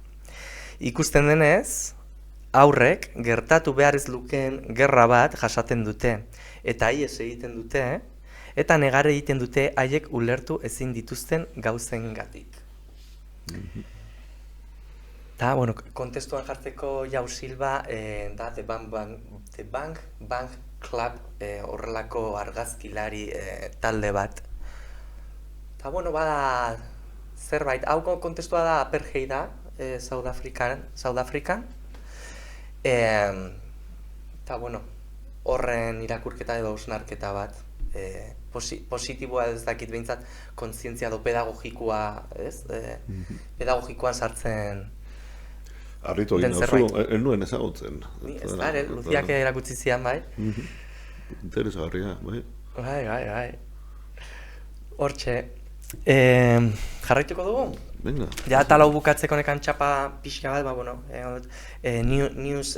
Ikusten denez, aurrek gertatu behar ez lukeen gerra bat jasaten dute, eta ihes egiten dute, eta negar egiten dute haiek ulertu ezin dituzten gauzengatik. Eta, kontestuan jartzeko Joao Silva, da The Bank Club horrelako argazkilari talde bat. Eta, bada zerbait, hau kontestua da apartheida South African. Eta, horren irakurketa edo osnarketa bat. Positiboa ez dakit behintzat kontzientzia edo pedagogikoa, ez? Pedagogikoan sartzen
Arritu egin nauzu, nuen ezagutzen.
Ez da, Luziak erakutsi zian, bai?
Interesgarria, bai?
Bai. Hortxe, jarraituko dugu?
Venga.
Ja, atal hau bukatzeko nekan txapa pixka bat, news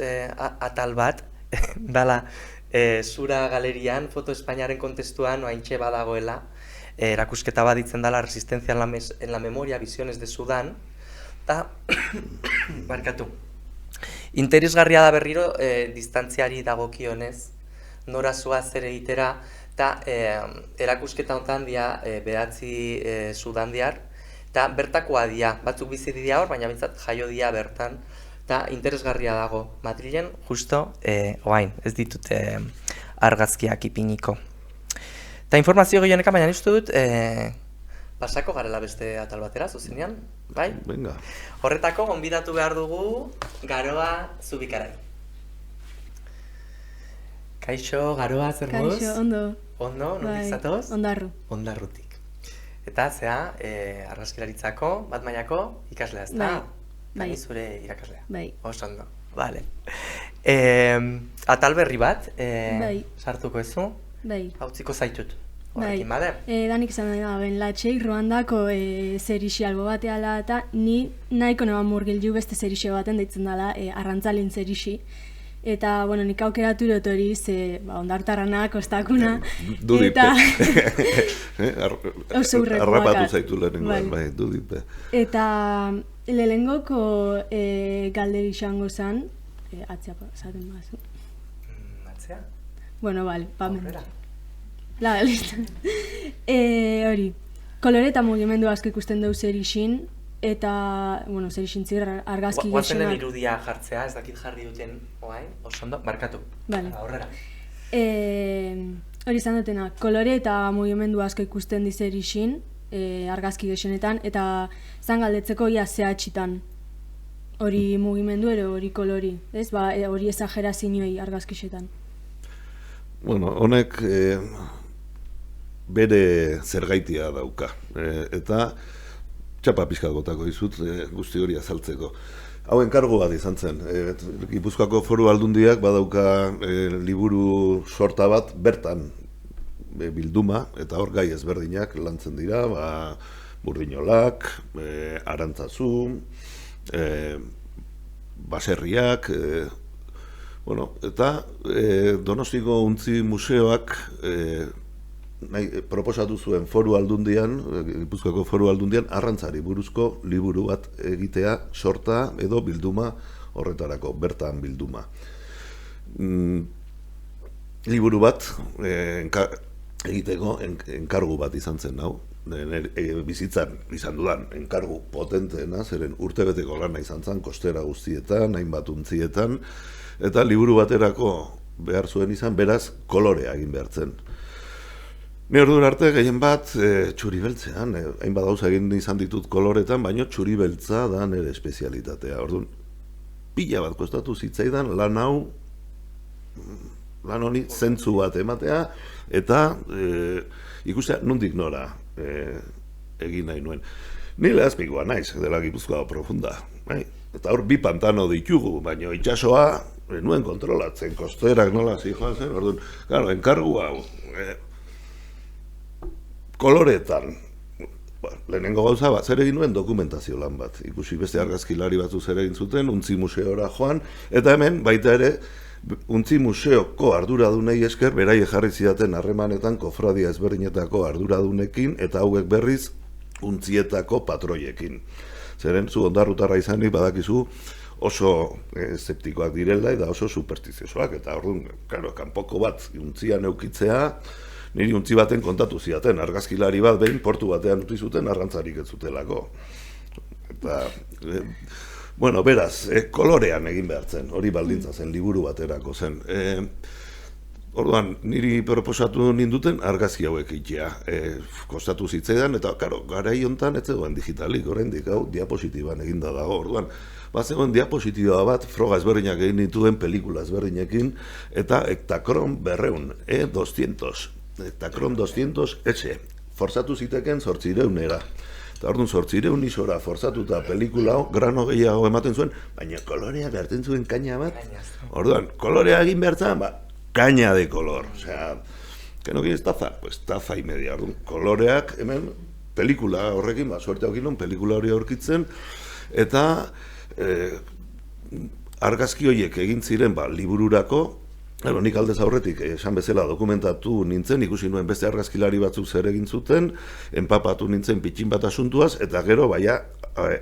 atal bat, dala, Zura galerian, Foto Espainiaren kontestuan, oaintxe badagoela, erakusketa bat ditzen dala Resistencia en la memoria, visiones de Sudán, eta, barkatu, interesgarria da berriro distantziari dagokionez, nora zoaz ere egitera, eta erakusketa honetan dia behatzi Sudandiar, eta bertakoa dia, batzuk bizi dia hor, baina bintzat jaio dia bertan, eta interesgarria dago, Madrilen justo oain, ez ditut argazkiak ipiniko. Eta informazio gehioneka, baina uste dut, pasako garela beste atal batera, zuzenean, bai?
Venga.
Horretako, gonbidatu behar dugu Garoa Zubikarai. Kaixo, Garoa, zer moduz?
Kaixo, ondo.
Ondo, nondik zatoz?
Ondarru.
Ondarrutik. Eta, zea, argazkilaritzako, bat mailako ikaslea, ez da?
Bai.
Ni zure irakaslea.
Bai.
Oso ondo, bale. Atal berri bat,
Bai.
sartuko ezu,
Bai.
hautziko zaitut.
Bai.
Horrekin, bale?
Danik izan da, ben latxeik Ruandako zerixi albo bateala eta ni nahiko neban murgildu beste zerixe baten deitzen dela, arrantzalin zerixi. Eta, bueno, nik aukeratu dut hori, ondartarrana, kostakuna.
Dudipe.
Oso urrekoak.
Arrapatu zaitu lehenengoan,
Bai.
bai, dudipe.
Eta lehenengoko galderi izango zen, atzea esaten bazu.
Atzea?
Bueno, bale,
Aurrera.
La, listo. Hori, kolore eta mugimendu asko ikusten dugu zerixin, eta, bueno, zerixin zir argazki
Guazen den
gehienak.
irudia jartzea, ez dakit jarri duten, oain, oso ondo, barkatu.
Vale.
Aurrera.
Hori izan dutena, kolore eta mugimendu asko ikusten di zerixin, argazki gehienetan, eta zan galdetzeko ia zehatxitan. Hori mugimendu ero hori kolori, ez? Ba, hori exagerazioei argazkixetan.
Bueno, honek bere zergaitia dauka. Eta txapa pixkat botako dizut guzti hori azaltzeko. Hau enkargu bat izan zen. Gipuzkoako Foru Aldundiak badauka liburu sorta bat bertan bilduma, eta hor gai ezberdinak lantzen dira, burdinolak, arantzazu, baserriak, bueno, eta Donostiko Untzi Museoak proposatu zuen Foru Aldundian, Gipuzkoako Foru Aldundian, arrantzari buruzko liburu bat egitea, sorta edo bilduma horretarako, bertan bilduma. Liburu bat egiteko enkargu bat izan zen hau, bizitzan izan dudan enkargu potenteena, zeren urtebeteko lana izan zen, kostera guztietan, hainbat untzietan, eta liburu baterako behar zuen izan, beraz, kolorea egin behar zen. Ni ordura arte gehien bat txuri beltzean, hainbat gauza egin izan ditut koloretan, baina txuri beltza da nire espezialitatea. Orduan, pila bat kostatu zitzaidan lan honi zentzu bat ematea, eta ikustea nondik nora egin nahi nuen. Ni lehazpikoa naiz, dela Gipuzkoa profunda. Eta hor bi pantano ditugu, baina itxasoa nuen kontrolatzen, kosterak nola zijoan zen, orduan, claro, enkargu hau, koloretan, lehenengo gauza bat, zer egin nuen dokumentazio lan bat. Ikusi beste argazkilari batzu zer egin zuten, Untzi Museora joan, eta hemen baita ere, Untzi Museoko arduradunei esker, beraiek jarri zidaten harremanetan kofradia ezberdinetako arduradunekin, eta hauek berriz untzietako patroiekin. Zeren, zu ondarrutarra izanik badakizu oso eszeptikoak direla eta oso superstiziosoak, eta orduan, claro, kanpoko bat untzian eukitzea, niri untzi baten kontatu zidaten, argazkilari bat behin portu batean utzi zuten arrantzarik ez zutelako. Eta, bueno, beraz, kolorean egin behar zen, hori baldintza zen, liburu baterako zen. Orduan, niri proposatu ninduten argazki hauek egitea. Kostatu zitzaidan, eta, karo, garai hontan ez zegoen digitalik, oraindik hau diapositiban eginda dago. Orduan, bazegoen diapositiba bat, froga ezberdinak egin dituen pelikula ezberdinekin, eta Ektachrome 200, Ektachrome 200S, forzatu ziteken 800era. Eta orduan 800 isora forzatuta pelikula hau, grano gehiago ematen zuen, baina kolorea behartzen zuen kaina bat. Orduan, kolorea egin behartzen, caña de color, o sea, que no quieres taza, pues taza y media. Orduan, koloreak hemen pelikula horrekin, suerte haukin non, pelikula hori aurkitzen, eta argazki horiek egin ziren libururako. Nik aldez aurretik, esan bezala dokumentatu nintzen, ikusi nuen beste argazkilari batzuk zer egin zuten, enpapatu nintzen pitxin bat asuntuaz, eta gero,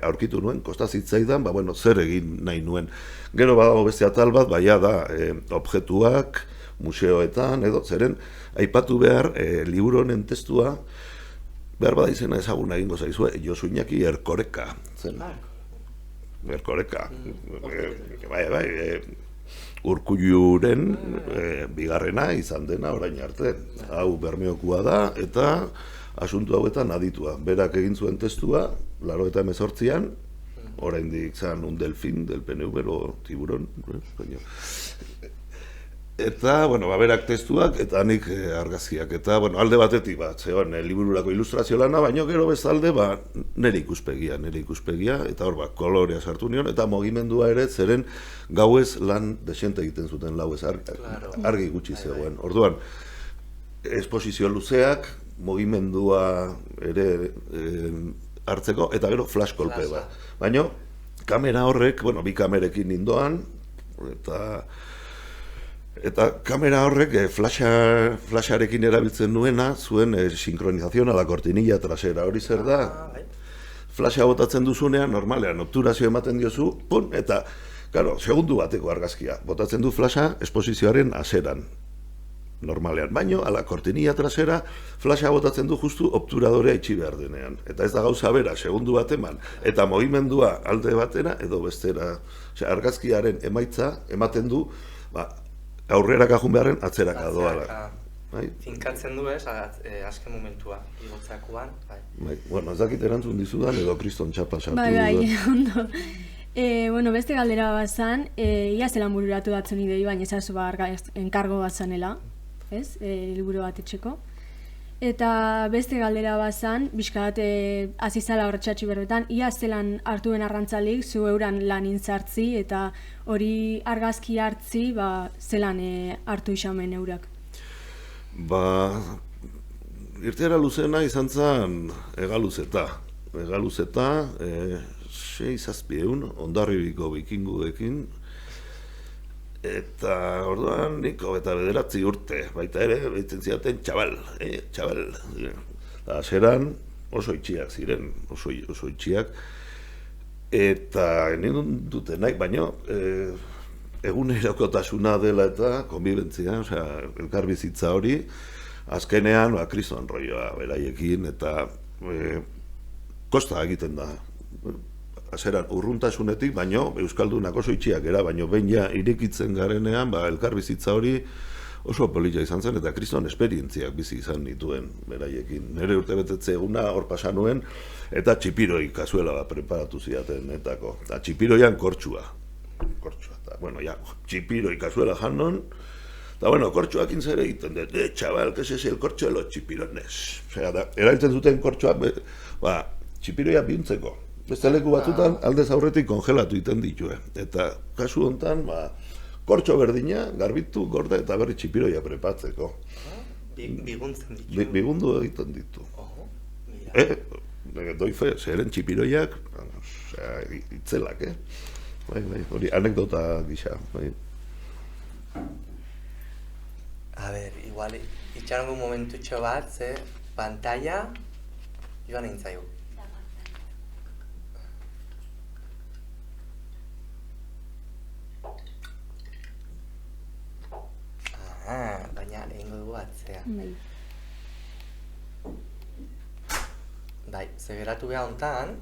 aurkitu nuen, kosta zitzaidan, zer egin nahi nuen. Gero badago beste atal bat, da, objektuak, museoetan, edo, zeren, aipatu behar, liburu honen testua, behar bada izena ezaguna egingo zaizue, Josu Iñaki Erkoreka, zen. Erkoreka. Urkulluren bigarrena izan dena orain arte. Hau Bermeokua da eta asuntu hauetan aditua. Berak egin zuen testua, 1988an, oraindik zan un delfín del PNV o tiburón, eta, berak testuak eta nik argazkiak. Eta, alde batetik zegoen libururako ilustrazio lana, baina gero bezalde, nire ikuspegia, eta hor, kolorea sartu nion, eta mugimendua ere, zeren gauez lan desente egiten zuten lauez, argi gutxi zegoen. Orduan, esposizio luzeak, mugimendua ere hartzeko, eta gero flash kolpe bat. Baina, kamera horrek, bi kamerekin nindoan, eta kamera horrek flasharekin erabiltzen nuena, zuen sinkronizazion ala kortinilla trasera. Hori zer da, flasha botatzen duzunean, normalean, obturazio ematen diozu, eta, segundu bateko argazkia. Botatzen du flasha esposizioaren aseran. Normalean, baino, ala kortinilla trasera, flasha botatzen du justu obturadorea itxi behar denean. Eta ez da gauza bera, segundu bat eman, eta mugimendua alde batera edo bestera. Argazkiaren emaitza ematen du, aurrera kajun beharren atzeraka doala.
Finkatzen du azken momentua, igotzakoan.
Ez dakit erantzun dizudan edo kriston txapa sartu dudan.
Bai, ondo. Beste galdera bat zan, ia zelan bururatu datzen idei, baina ezazu enkargo bat zanela. Liburu bat etxeko. Eta beste galdera bat zan, bizkat azizala horretxatxi berbetan, ia zelan hartuen arrantzalik, zu euran lan intzartzi, eta hori argazki hartzi, zelan hartu isamen eurak?
Irteera luzena izan zen Egaluzeta. Egaluzeta, 6-7 Hondarribiko bikinguekin, eta orduan niko eta 9 urte, baita ere, baitzen zidaten txabal. Aseran oso itxiak ziren, oso itxiak, eta nindun dute nahi, baina egunerakotasuna dela eta konbibentzia, elkarbizitza hori, azkenean kriston rolloa beraiekin, eta kosta egiten da. Azeran, urruntasunetik, baino, Euskaldunak oso itxiak era, baino, behin ja irekitzen garenean, elkarbizitza hori oso polita izan zen, eta kriston esperientziak bizi izan nituen beraiekin. Nire urtebetetze eguna hor pasan nuen, eta txipiroi kasuela preparatu zidaten netako. Eta txipiroian kortxua. Txipiroi kasuela jan non, eta kortxuakin zer egiten dut, txabal, que es el kortxo de los txipirones. Erabiltzen zuten kortxuak, txipiroia bihuntzeko. Beste leku batzutan aldez aurretik kongelatu iten ditue. Eta kasu honetan, kortxo berdina, garbitu, gorde eta berri txipiroia prepatzeko.
Biguntzen ditu.
Bigundu egiten ditu. Doife, zeren txipiroiak, itzelak, hori anekdota gisa.
A ber, igual, itxarongo momentutxo bat, pantalla, joan egin zaigu. Baina lehenko dugu atzea. Bai, zegeratu beha hontan,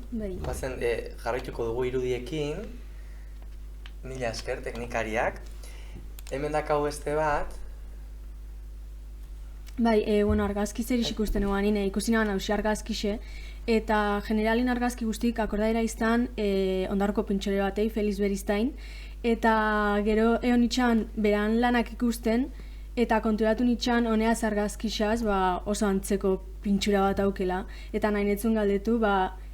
jarraituko dugu irudiekin, mila esker teknikariak. Hemen dakau beste bat.
Bai, argazki zer ikusten eguanin, ikusi nahan hausi argazkixe, eta generalin argazki guztik akordaera izan ondarko pintxore batei, Feliz Beristain, eta gero egon itxan beran lanak ikusten, eta konturatu nitxan honeaz argazkixaz oso antzeko pintxura bat aukela, eta nahi netzun galdetu,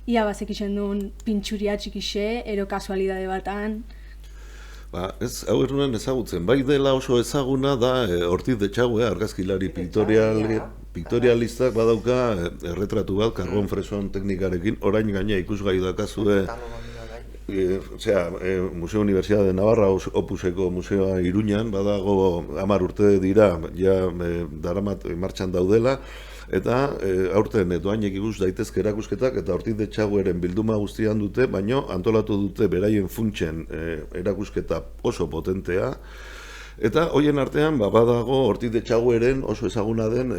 ia bazek isen duen pintxuria txikixe, ero kasualidade batan.
Ez, hau erduan ezagutzen, bai dela oso ezaguna da Ortiz de Txague, argazkilari piktorialistak badauka erretratu bat, karbon freson teknikarekin, orain gaina ikusgai dakazue Museo Universidad de Navarra Opuseko museoa Iruñan, badago 10 urte dira, ja daramat martxan daudela, eta aurten doainek ikus daitezke erakusketak eta Ortiz de Txagueren bilduma guztian dute, baino antolatu dute beraien funtsen erakusketa oso potentea, eta hoien artean badago Ortiz de Txagueren oso ezaguna den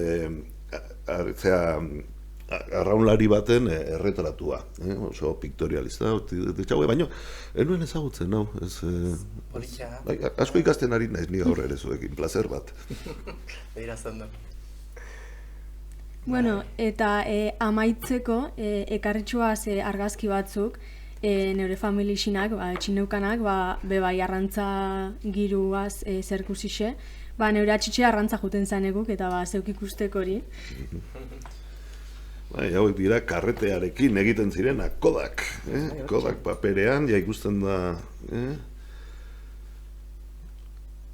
arraunlari baten erretratua, oso piktorialista, baina enuen ezagutzen, hau,
Politxa.
Asko ikasten ari naiz ni gaur ere zuekin, placer bat.
Begira zondo.
Bueno, eta amaitzeko, ekarritxuaz argazki batzuk, neure familixinak, txineukanak, bebai arrantza giruaz zerkusixe, neure atxitxe arrantza juten zaneguk, eta zeuk ikusteko hori.
Hauek dira karretearekin egiten zirenak, Kodak. Kodak paperean, ja ikusten da...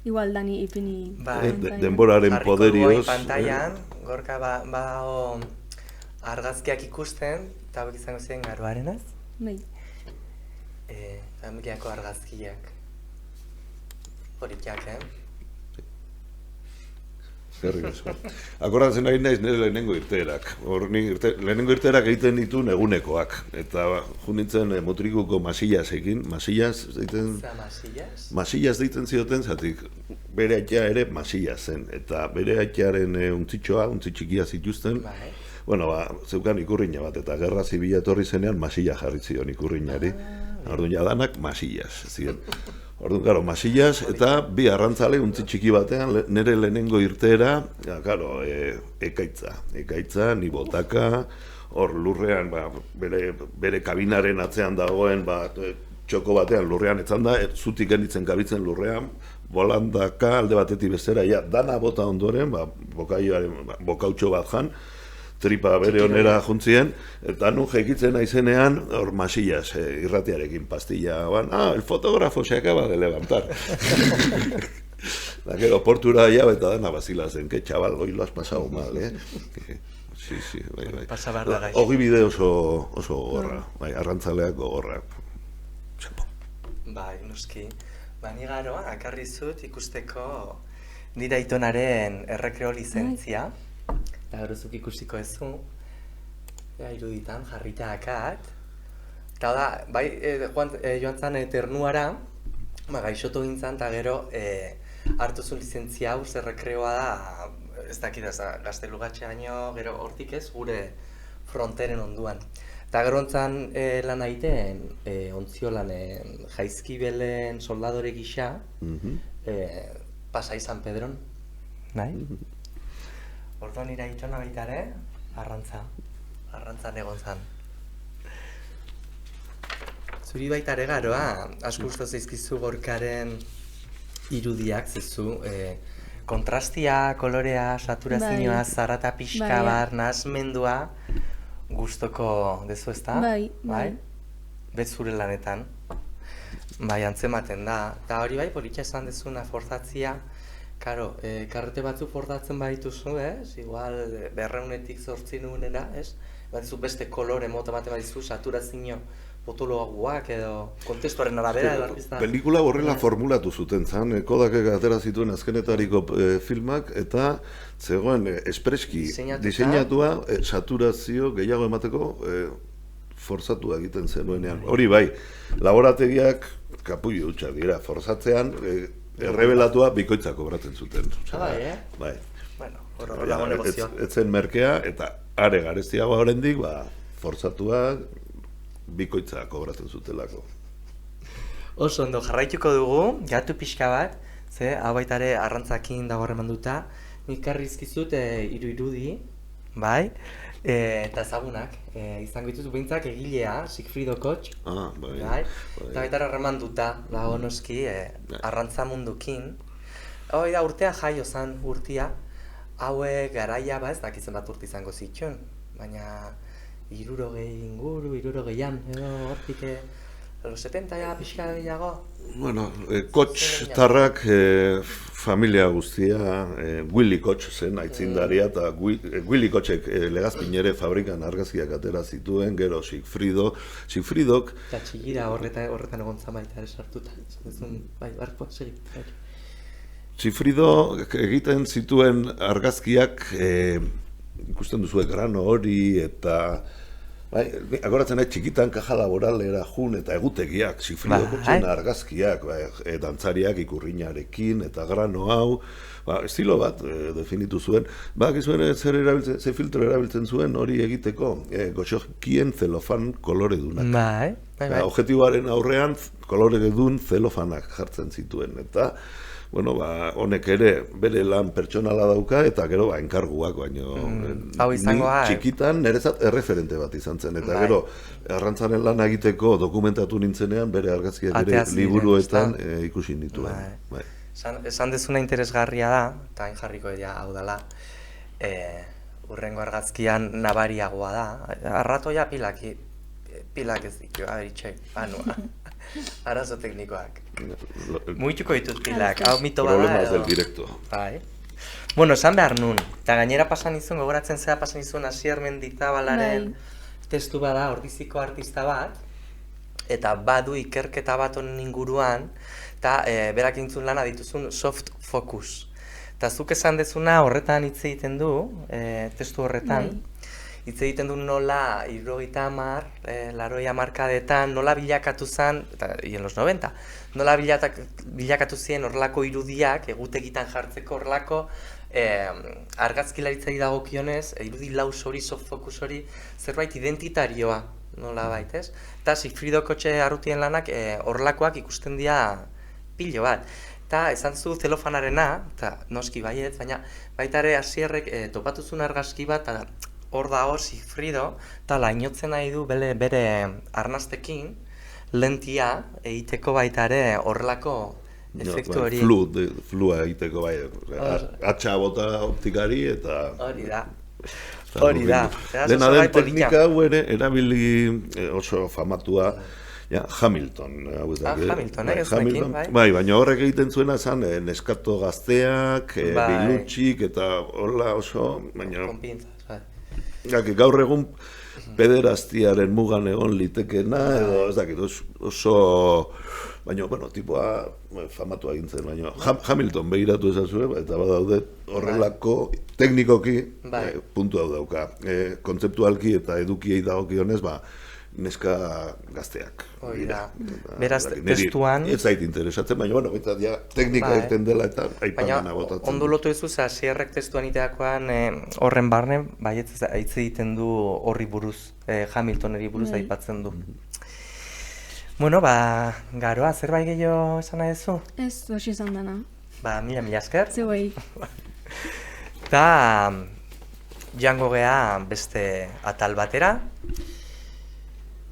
Igual Dani ipini...
Denboraren poderioz.
Jarriko pantailan, Gorka badago argazkiak ikusten, eta hauek izango ziren garoarenaz.
Bai.
Familiako argazkiak. Horikiak,
Akordatzen ari naiz nire lehenengo irteerak. Lehenengo irteerak egiten ditu egunekoak. Eta nintzen mutrikuko masillasekin. Masillas deiten... Masillas deiten zioten, zatik bere aitea ere masillas zen. Eta bere aitearen untzi txikia zituzten. Bueno, zeukan ikurriña bat, eta gerra zibila etorri zenean masilla jarri zion ikurriñari. Orduan jadanak masillas ziren. Orduan, karo, masillas, eta bi arrantzale untzi txiki batean, nire lehenengo irteera, ekaitza, ni botaka, hor lurrean, bere kabinaren atzean dagoen, txoko batean lurrean etzan da, zutik genitzen gabitzen lurrean, bolandaka alde batetik bestera, dana bota ondoren, bokautxo bat jan, tripa bere onera juntzien, eta nun jaikitzen aizenean, hor masillas, irratiarekin pastilla, el fotógrafo se acaba de levantar. Da gero, portura ya, eta dana bazila zen, que chaval, hoy lo has pasado mal, Sí, bai.
Pasa behar da gai.
Ogi bide oso gogorra, arrantzaleak gogorra.
Bai, noski. Ni garoa, akarri zut ikusteko nire aitonaren errekreo lizentzia. Eta gerozuk ikusiko ezu, iruditan, jarrita akat. Eta da, bai, joan zan ternuara, gaixotu gintzan, eta gero hartu zuen lizentzia hau, errekreoa da, ez dakit, gaztelugatxeaino, gero hortik ez, gure fronteren onduan. Eta gero ontzan lan egiten, ontziolan Jaizkibelen soldadore gisa, Pasai San Pedron, nahi? Orduan nire itxona baita ere, arrantzan egon zan. Zuri baita ere garoa, asko gustu zaizkizu Gorkaren irudiak, zezu, kontrastia, kolorea, saturazioa, zarata pixka bar, nahasmendua, gustoko dezu ezta?
Bai.
Bet zure lanetan. Bai, antzematen da. Eta hori bai, politxa esan dezuna forzatzia, karo, karrete batzuk fordatzen badituzu, igual 200-etik 800-era, badizu beste kolore mota bate badizu, saturazio potoloagoak edo kontestuaren arabera edo artista.
Pelikula horrela formulatu zuten zan, Kodakek atera zituen azkenetariko filmak, eta zegoen espreski diseinatua saturazio gehiago emateko forzatu egiten zenuenean. Hori bai, laborategiak kapullo hutsak dira, forzatzean errebelatua bikoitza kobratzen zuten.
Bai. Bueno, horrelago negozioa.
Etzen merkea, eta are garestiagoa oraindik, forzatua bikoitza kobratzen zutelako.
Oso ondo, jarraituko dugu, gatu pixka bat, hau baita ere arrantzakin dago harremanduta, nik karrizkizut irudi, bai, eta ezagunak, izango dituzu behintzak egilea, Sigfrido Koch, bai, eta baita harremanduta, dago noski, arrantza mundukin. Hoi da, urtea jaio zan urtia, hauek garaia, ez dakizen bat urte izango zituen, baina 60 edo hortik, 70 ja pixka gehiago.
Bueno, Koch tarrak familia guztia, Willy Koch zen aitzindaria, eta Willy Kochek Legazpin ere fabrikan argazkiak atera zituen, gero Sigfridok...
Eta txigira horretan egon zamaita ere sartuta, bai, barko, segi.
Sigfrido egiten zituen argazkiak, ikusten duzue grano hori, eta Bai, akoratzen nahi txikitan kaja laboralera jun eta egutegiak, Sifrido txena argazkiak, dantzariak ikurriñarekin eta grano hau, estilo bat definitu zuen. Gizuen ze filtro erabiltzen zuen hori egiteko, goxokien zelofan koloredunak. Objektiboaren aurrean koloredun zelofanak jartzen zituen, eta honek ere bere lan pertsonala dauka eta gero enkarguak, baino ni txikitan niretzat erreferente bat izan zen, eta gero arrantzaren lan egiteko dokumentatu nintzenean bere argazkiak ere liburuetan ikusi nituen.
Esan dezuna interesgarria da, eta hain jarriko hau dela, urrengo argazkian nabariagoa da, arratoia pilak ez ditu, itxek, anua. Arazo teknikoak. Muituko ditut pilak, hau mito bada edo.
Problemas del directo.
Bueno, esan behar nun, eta gainera pasan izun, gogoratzen zera pasan izun Asier Menditabalaren testu bada, ordiziko artista bat, eta badu ikerketa bat honen inguruan, eta berak intzun lana dituzun soft focus. Eta zuk esan dezuna horretan hitz egiten du, testu horretan, hitz egiten du nola 70, hamarkadetan, nola bilakatu zen, eta en los 90, nola bilakatu ziren horrelako irudiak, egutegitan jartzeko horrelako argazkilaritzari dagokionez, irudi laus hori, soft focus hori, zerbait identitarioa, nola baitez. Eta Sifrido Kotxe Arrutien lanak horrelakoak ikusten dira pilo bat. Eta esan zu zelofanarena, eta noski baiet, baina baita ere Asierrek topatuzun argazki bat, hor dago Sifrido, eta lainotzen nahi du bere arnastekin, lentia egiteko baita ere horrelako efektu hori.
Flua egiteko bai, atxa bota optikari eta...
Hori da.
Dena den teknika hau ere erabili oso famatua Hamilton.
Hamilton,
bai, baina horrek egiten zuena zen neskato gazteak, bilutxik eta hola oso, baina... Gaur egun pederaztiaren mugan egon litekena, edo ez dakit oso... Baina, tipoa famatua egin zen, baina Hamilton begiratu ezazue, eta badaude horrelako teknikoki puntu hau dauka. Kontzeptualki eta edukiei dagokionez, neska gazteak.
Hori da. Beraz, testuan...
Ez zait interesatzen, baina, teknika egiten dela eta aipamena botatzen.
Baina, ondo lotu ezuz, Asierrek testuan iteakoan horren barne, hitz egiten du horri buruz, Hamiltoneri buruz aipatzen du. Bueno, garoa, zerbait gehiago esan nahi duzu?
Ez, dosi esan dana.
Mila esker.
Zeuei.
Eta jango gea beste atal batera.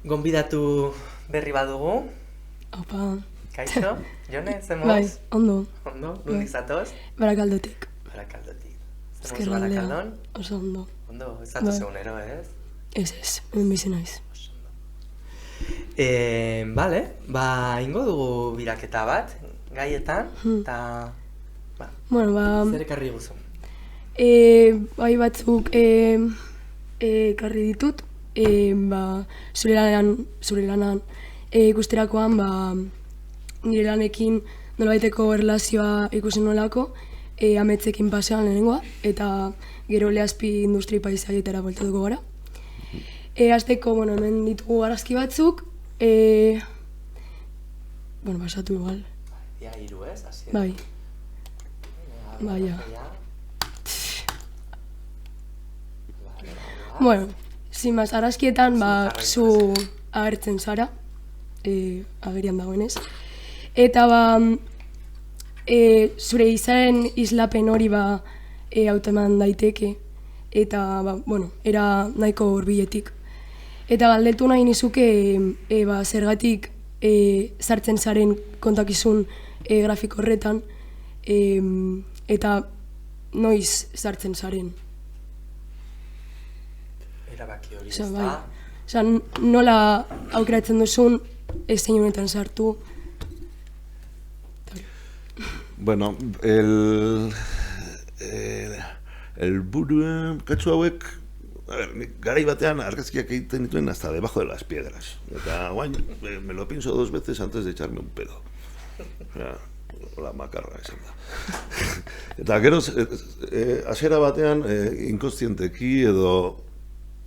Gonbidatu berri badugu.
Opa.
Kaixo, Jone, zemoz?
Bai, ondo.
Ondo, nundik zatoz?
Barakaldotik.
Zemoz Barakaldon?
Oso ondo.
Ondo, ez zatoz egunero, ez?
Ez, bizi naiz.
Bale, ingo dugu biraketa bat, gaietan, eta... Zer ekarri guzu?
Bai batzuk ekarri ditut, zure lanan ikusterakoan nire lanekin nolabaiteko erlazioa ikusi nolako, ametzekin pasean lehenengoa, eta gero Lehazpi industri paisaietara bueltatuko gara. Azteko, hemen ditugu argazki batzuk, basatu igual.
Ja, hiru ez, hasi.
Bai. Baina. Sin más, argazkietan, zu agertzen zara, agerian dagoenez. Eta, zure izaren islapen hori hauteman daiteke, eta, era nahiko hurbiletik. Eta galdetu nahi nizuke zergatik sartzen zaren kontakizun grafiko horretan eta noiz sartzen zaren.
Erabaki hori ez da?
Nola aukeratzen duzun zein honetan sartu?
Bueno, el burua, katsu hauek, garai batean argazkiak egiten dituen hasta debajo de las piedras. Eta guain, me lo pienso 2 veces antes de echarme un pedo. La makarra esan da. Eta gero, hasiera batean, inkostienteki edo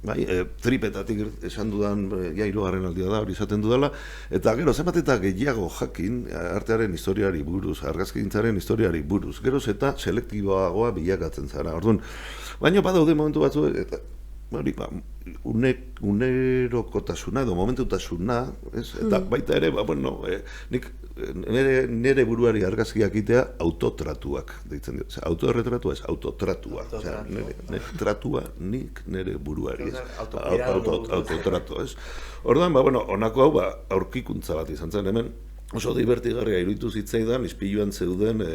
bai, tripetatik esan dudan, ja, 3. aldia da, hori izaten dudala, eta gero, zenbat eta gehiago jakin artearen historiari buruz, argazkintzaren historiari buruz, geroz eta selektiboagoa bilakatzen zara. Orduan, baina badaude momentu batzu, eta hori, unerokotasuna edo momentutasuna, eta baita ere, nik nire buruari argazkiak itea autotratuak, deitzen dut. Autoerretratua ez, autotratua. Nire tratua nik nire buruari, ez? Autotratu, ez? Orduan, honako hau, aurkikuntza bat izan zen, hemen oso divertigarria iruditu zitzaidan, ispiluan zeuden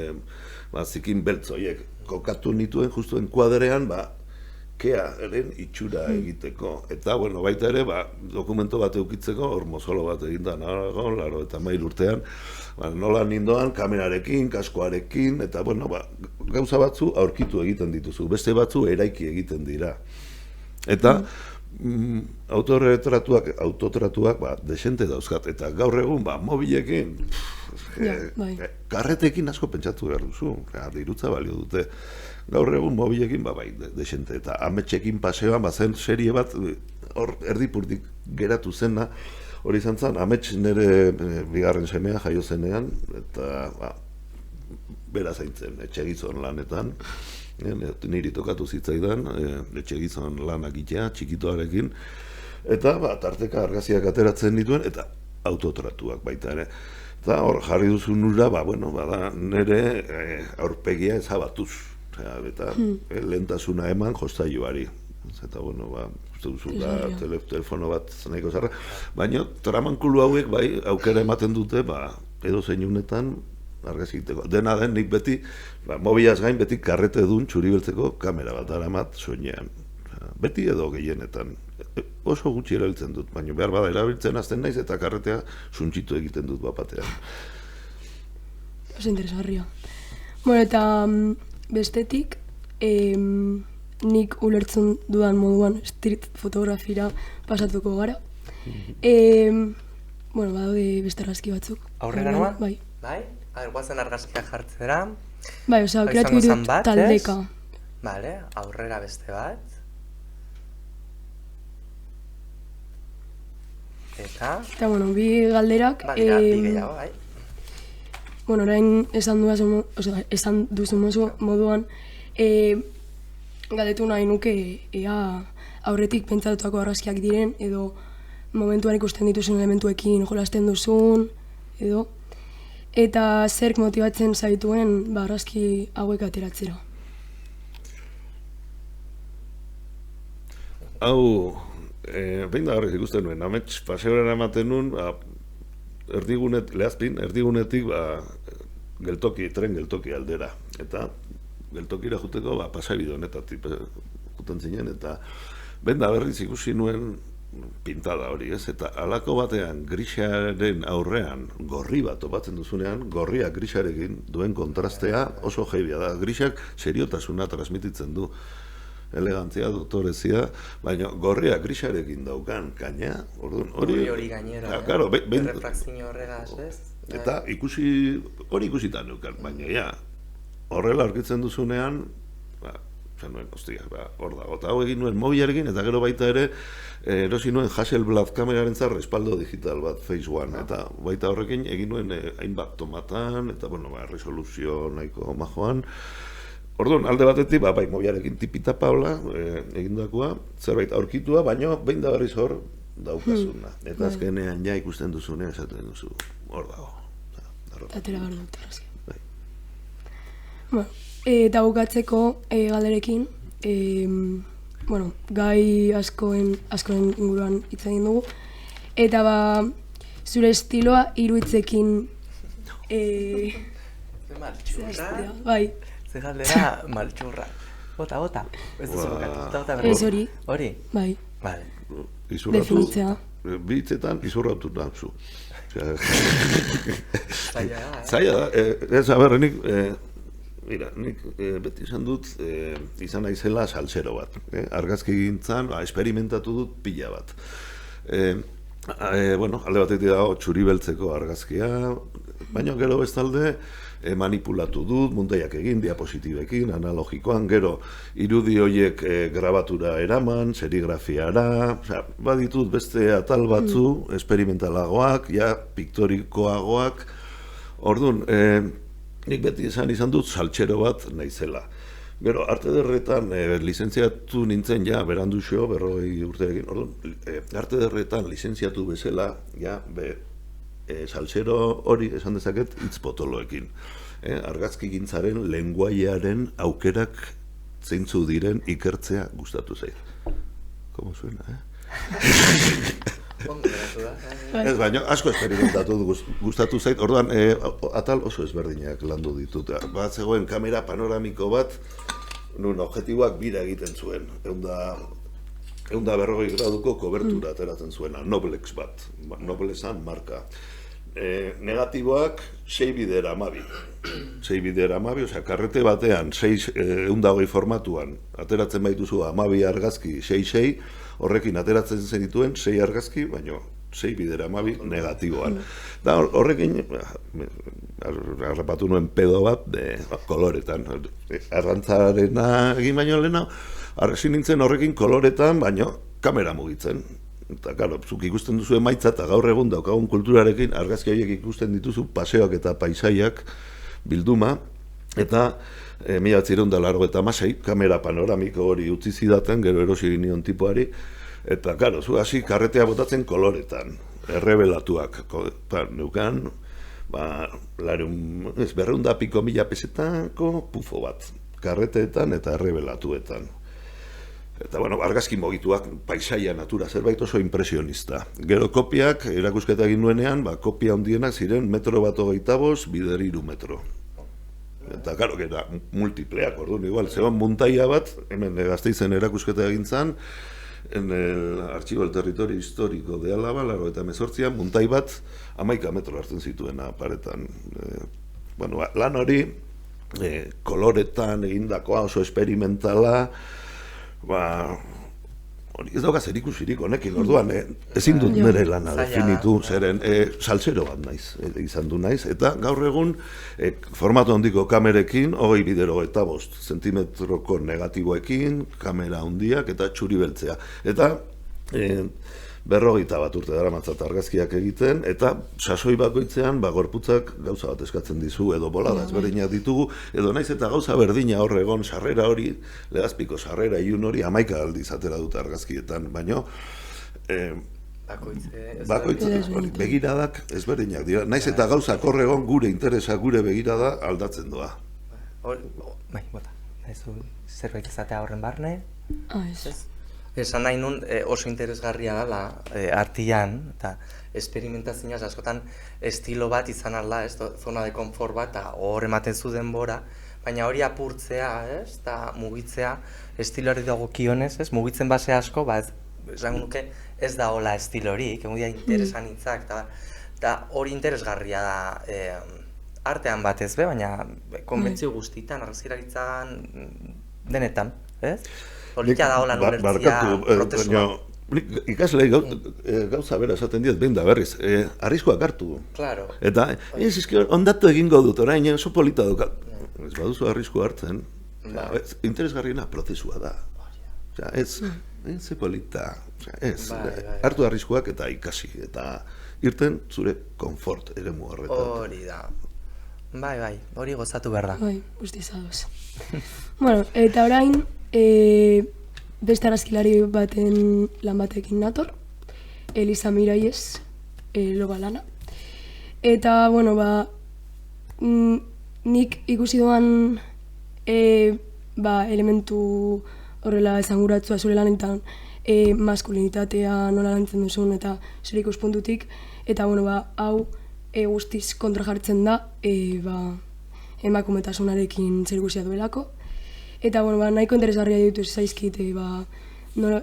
zikin beltzoiek. Kokatu nituen, justu enkuadrean, kearen itxura egiteko. Eta, baita ere, dokumento bat eukitzeko, hor mozolo bat egindan, 83 urtean, nola nindoan, kamerarekin, kaskoarekin, eta, gauza batzu aurkitu egiten dituzu, beste batzu eraiki egiten dira. Eta, autotratuak, desente dauzkat, eta gaur egun, mobilekin, karretekin asko pentsatu behar duzu, dirutza balio dute. Gaur egun mobilekin, desente, eta ametxekin paseoan, zen serie bat, hor erdipurtik geratu zena, hori izan zen, amets nire bigarren semea jaio zenean, eta bera zaintzen, etxegizon lanetan, niri tokatu zitzaidan, etxegizon lanak itea, txikitoarekin, eta tarteka argaziak ateratzen dituen, eta autotratuak baita ere. Eta hor jarri duzun ura, nire aurpegia ezabatuz. Eta lehentasuna eman jostailuari. Eta, uste duzu da telefono bat nahiko zarra. Baina, tramankulu hauek, aukera ematen dute, edo zein unetan argazkiteko. Dena den, nik beti, mobilaz gain, beti karrete duen txuribeltzeko kamera bat aramat soinean. Beti edo gehienetan. Oso gutxi erabiltzen dut, baina behar bada erabiltzen azten naiz eta karretea suntxitu egiten dut bapatean.
Oso interesgarria. Eta bestetik, nik ulertzen dudan moduan street fotografira pasatuko gara. Badaude beste argazki batzuk.
Aurrera noa?
Bai.
Bai? Guazen argazkiak jartzera.
Bai, aukeratu ditut taldeka.
Bale, aurrera beste bat. Eta,
bi galderak.
Bi gehiago, bai.
Orain esan duzu moduan, galdetu nahi nuke ea aurretik pentsatutako argazkiak diren, edo momentuan ikusten dituzun elementuekin jolasten duzun, edo, eta zerk motibatzen zaituen argazki hauek ateratzera.
Hau, behin da horrek ikusten nuen, amets paseoren ematen nuen, erdigunetik tren geltoki aldera. Eta geltokira juteko pasabide honetatik juten zinen, eta behin da berriz ikusi nuen pintada hori, ez? Eta halako batean grisaren aurrean gorri bat topatzen duzunean, gorriak grisarekin duen kontrastea oso heavia da. Grisak seriotasuna transmititzen du. Elegantzia, doktorezia, baina gorriak grisarekin daukan kaina,
hori gainera, refrakzio horregaz, ez?
Eta hori ikusitan neukan, baina horrela aurkitzen duzunean, hor dago, eta hau egin nuen mobilarekin, eta gero baita ere, erosi nuen Hasselblad kameraren respaldo digital bat, Phase One, eta baita horrekin egin nuen hainbat tomatan, eta resoluzio nahiko majoan. Orduan, alde batetik, mobilarekin tipita paula egindakoa, zerbait aurkitua, baina behin da berriz hor daukazuna. Eta azkenean ikusten duzunean esaten duzu, hor dago.
Atera behar dut arrazia. Eta bukatzeko galderekin, gai askoen inguruan hitz egin dugu, eta zure estiloa hiru-hitzekin bai.
Ze galdera maltxurra. Bota. Ez duzu bokatu.
Ez hori.
Hori?
Bai.
Vale.
Definitzea.
Bi hitzetan izurratu nazu.
Zaila
da. Ez, nik beti izan dut, izan naizela salsero bat. Argazki gintzan, esperimentatu dut pila bat. Alde batetik dago txuri beltzeko argazkia, Baina gero bestalde manipulatu dut, muntaiak egin, diapositibekin, analogikoan, gero irudi horiek grabatura eraman, serigrafiara, baditut beste atal batzu, esperimentalagoak, ja, piktorikoagoak. Orduan, nik beti izan dut saltxero bat naizela. Gero, arte ederretan lizentziatu nintzen, ja, beranduxo, 40 urterekin, orduan, arte ederretan lizentziatu bezala, ja, salsero hori esan dezaket hitz potoloekin. Argazki gintzaren lenguaiaren aukerak zeintzu diren ikertzea gustatu zait. Como suena, Ez, baina asko esperimentatu gustatu zait, orduan atal oso ezberdinak landu ditut. Bat zegoen kamera panoramiko bat, nun objektiboak bira egiten zuen. 140 graduko kobertura ateratzen zuena, Noblex bat, Noblexan marka. Negatiboak 6 bidera 12. 6 bidera 12, osea, karrete batean 120 formatuan ateratzen baituzu 12 argazki 6-6, horrekin ateratzen zenituen 6 argazki, baino 6 bidera 12 negatiboan. Da horrekin harrapatu nuen pedo bat koloretan. Arrantzarena egin baino lehena, hasi nintzen horrekin koloretan, baino kamera mugitzen. Eta, karo, zuk ikusten duzu emaitza eta gaur egun daukagun kulturarekin argazki horiek ikusten dituzu paseoak eta paisaiak bilduma, eta 1986 kamera panoramiko hori utzi zidaten, gero erosi ginion tipoari, eta, karo, zu hasi karretea botatzen koloretan, errebelatuak, neukan, 200 piko mila pesetako pufo bat, karreteetan eta errebelatuetan. Eta, bueno, argazki mogituak, paisaia, natura, zerbait oso impresionista. Gero kopiak, erakusketa egin nuenean, kopia handienak ziren 1,25 m, bider 3 metro. Eta, karo, gara, multipleak, orduan, igual, zegoen muntaia bat, hemen Gasteizen erakusketa egin zan, en el Archivo del Territorio Histórico de Álava, 1918, muntai bat, 11 metro hartzen zituena paretan. Bueno, lan hori, koloretan egindakoa oso esperimentala, hori ez dauka zerikusirik honekin, orduan, ezin dut nire lana definitu, zeren salsero bat naiz, izan du naiz, eta gaur egun formatu handiko kamerekin, 20x25 zentimetroko negatiboekin, kamera handiak eta txuri beltzea. Eta 50 urte daramatzat argazkiak egiten, eta sasoi bakoitzean gorputzak gauza bat eskatzen dizu, edo bolada ezberdinak ditugu, edo naiz eta gauza berdina hor egon, sarrera hori, Legazpiko sarrera ilun hori 11 aldiz atera dut argazkietan, baino begiradak ezberdinak dira, naiz eta gauzak hor egon gure interesa, gure begirada aldatzen doa.
Bai, bota, zerbait izatea horren barne?
Ez.
Esan nahi nun oso interesgarria dela artian, eta esperimentazioaz askotan estilo bat izan alda, zona de konfort bat, eta hor ematen zu denbora, baina hori apurtzea, eta mugitzea estiloari dagokionez, mugitzen base asko, esan nuke ez da hola estilorik, egun dira interesan hitzak, eta hori interesgarria da artean batez be, baina konbentzio guztitan, argazkilaritzan, denetan, ez? Politia da hola nulertzia protesua.
Ikaslei gauza bera esaten diet, behin da berriz, arriskoak hartu.
Claro.
Eta, ondatu egingo dut, orain oso polita duka. Ez baduzu arrisko hartzen, interesgarriena prozesua da. Ez ze polita, hartu arriskoak eta ikasi, eta irten zure konfort eremu horretan.
Hori da. Bai, hori gozatu behar da.
Bai, guztiz adoz. Bueno, eta orain, beste argazkilari baten lan batekin nator, Elisa Miraiez, loba lana. Eta, bueno, nik ikusi doan elementu horrela esanguratzua zure lanetan maskulinitatea nola lantzen duzun eta zure ikuspuntutik. Eta, bueno, hau guztiz kontra jartzen da emakumetasunarekin zerikusia duelako. Eta, bueno, nahiko interesgarria ditu zaizkit, nola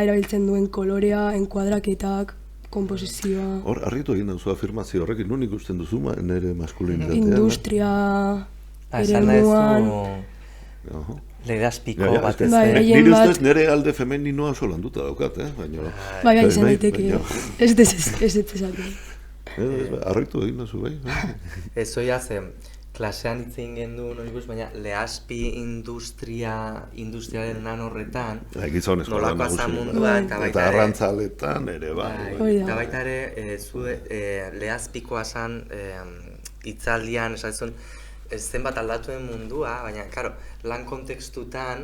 erabiltzen duen kolorea, enkuadraketak, komposizioa.
Hor, harritu egin duzu afirmazio horrekin, nun ikusten duzu nire maskulinitatea?
Industria, eremuan.
Legazpiko bat ez.
Nire ustez nire alde femeninoa oso landuta daukat, baina...
Bai, izan daiteke. Ez esaten.
Arroitu egin duzu, bai?
Ez oia ze, klasean hitz egin gendu, baina Lehazpi industriaren lan horretan,
Gizonezko lan
nolakoa zan
nagusi.
mundua, eta
Eta
baita ere,
arrantzaletan ere, bai.
eta baita ere, Lehazpikoa zan hitzaldian, esatezun, zenbat aldatu den mundua, baina, karo, lan kontekstutan,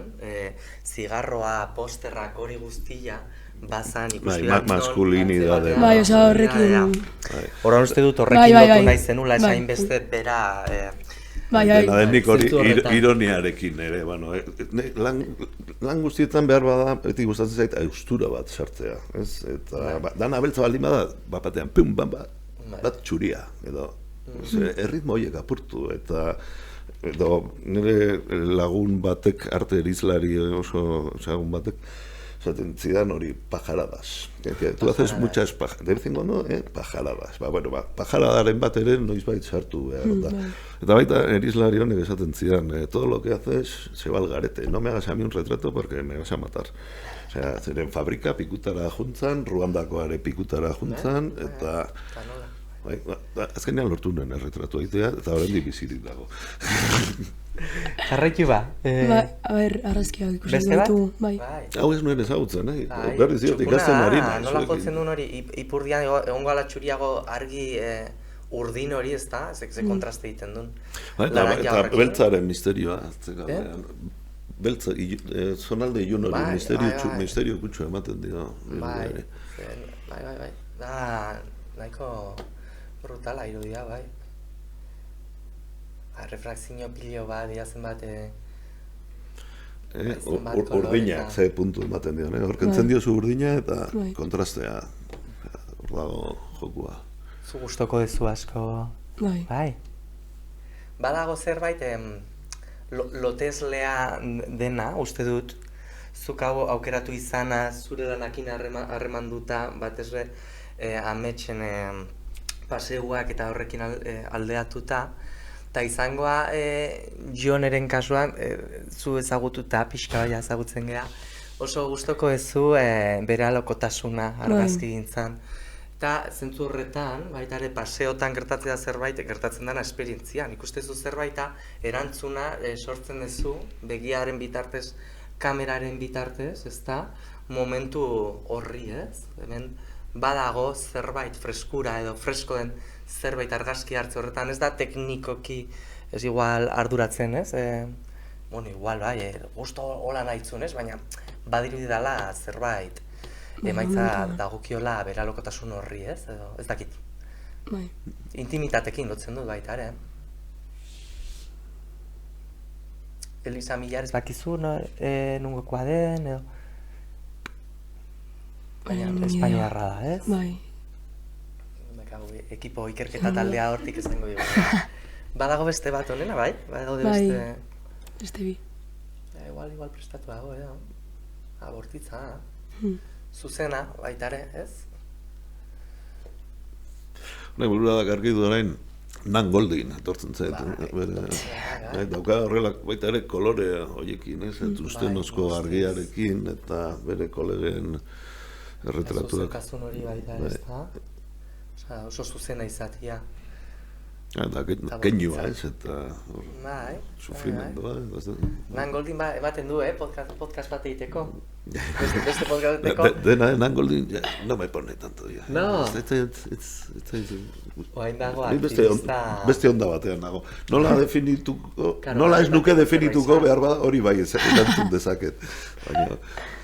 zigarroa, posterrak hori guztia, bazan ikusi
maskulinidade.
Bai, oza, horrekin...
Horan uste dut horrekin
Bai,
lotu nahi zenula,
bai.
esain beste bera...
Dena denik hori
zentzu horretan.
ironiarekin ere, bueno, lan guztietan behar bada, beti gustatzen zait, austura bat sartzea, ez? Eta dana beltza baldin bada, batean, pum, bat txuria, edo, erritmo horiek apurtu, eta edo nire lagun batek, arte erizlari oso lagun batek, esaten zidan hori pajaradas. Tu haces muchas pajaradas. De vez en cuando, pajaradas. Pajaradaren bat ere noizbait sartu behar da. Eta baita erizlari honek esaten zidan, todo lo que haces se va al garete. No me hagas a mí un retrato porque me vas a matar. Osea, zeren fabrika pikutara juntzan, Ruandakoare pikutara juntzan, eta... Azkenean lortu nuen erretratu egitea, eta horrendik bizirik dago.
Jarraitu ba.
A ber, arrazkiak ikusten ditu, bai.
Hau ez nuen ezagutzen, berriz diot ikasten ari naiz.
Nola jotzen duen hori, ipurdian egon gala txuriago argi urdin hori, ez da? Ze kontraste egiten duen.
Eta beltzaren misterioa, beltza, zonalde ilun hori, misterio kutsu ematen dira.
Bai. Da, nahiko brutala irudia, bai. Refrakzio pilo bat, diazen bat...
Urdina, ze puntu ematen dira, hor kentzen diozu urdina eta kontrastea, hor dago jokua.
Zu gustoko dezu asko... Bai. Badago zerbait, loteslea dena, uste dut, zuk hau aukeratu izana, zure lanakin harremanduta, batezre ametsen paseuak eta horrekin aldeatuta, eta izangoa Joneren kasuan, zu ezagututa, pixka baina ezagutzen geha, oso gustoko ezu bere alokotasuna argazki gintzan. Eta zentzu horretan, baita ere paseotan gertatzen da zerbait, gertatzen dena esperientzian. Ikustezu zerbaita, erantzuna sortzen duzu, begiaren bitartez, kameraren bitartez, ezta, momentu horri, ez? Hemen badago zerbait freskura edo fresko den zerbait argazki hartze horretan, ez da teknikoki ez igual arduratzen, ez? Bueno, igual, bai, gusto hola nahitzun, ez? Baina badirudi dela zerbait emaitza dagokiola beralokotasun horri, ez? Edo, ez dakit.
Bai.
Intimitatekin lotzen dut baita, ere? Elisa Millar ez bakizu, nungokoa den, edo... Baina espainiarra da, ez?
Bai.
Ekipo ikerketa taldea hortik izango dugu. Badago beste bat honena, bai? Badago beste...
Beste bi.
Igual prestatu dago, abortitza. Zuzena, baitare, ez?
Burura da gargidu orain, Nan Goldin, etortzen zait. Dauka horrelak baita ere kolore horiekin, ez? Ustenozko argiarekin eta bere kolegen erretratuak.
Zuzekazun hori baita, ez da? Oso zuzena izatea.
Eta kenua, ez? Eta sufrimendua.
Nan Goldin ematen du, podcast bat egiteko. Beste podcast egiteko.
Dena, Nan Goldin, no me pone tanto.
No. Oain dago aktivista...
Beste onda batean nago. Nola definituko, nola ez nuke definituko behar bada hori bai erantzun dezaket.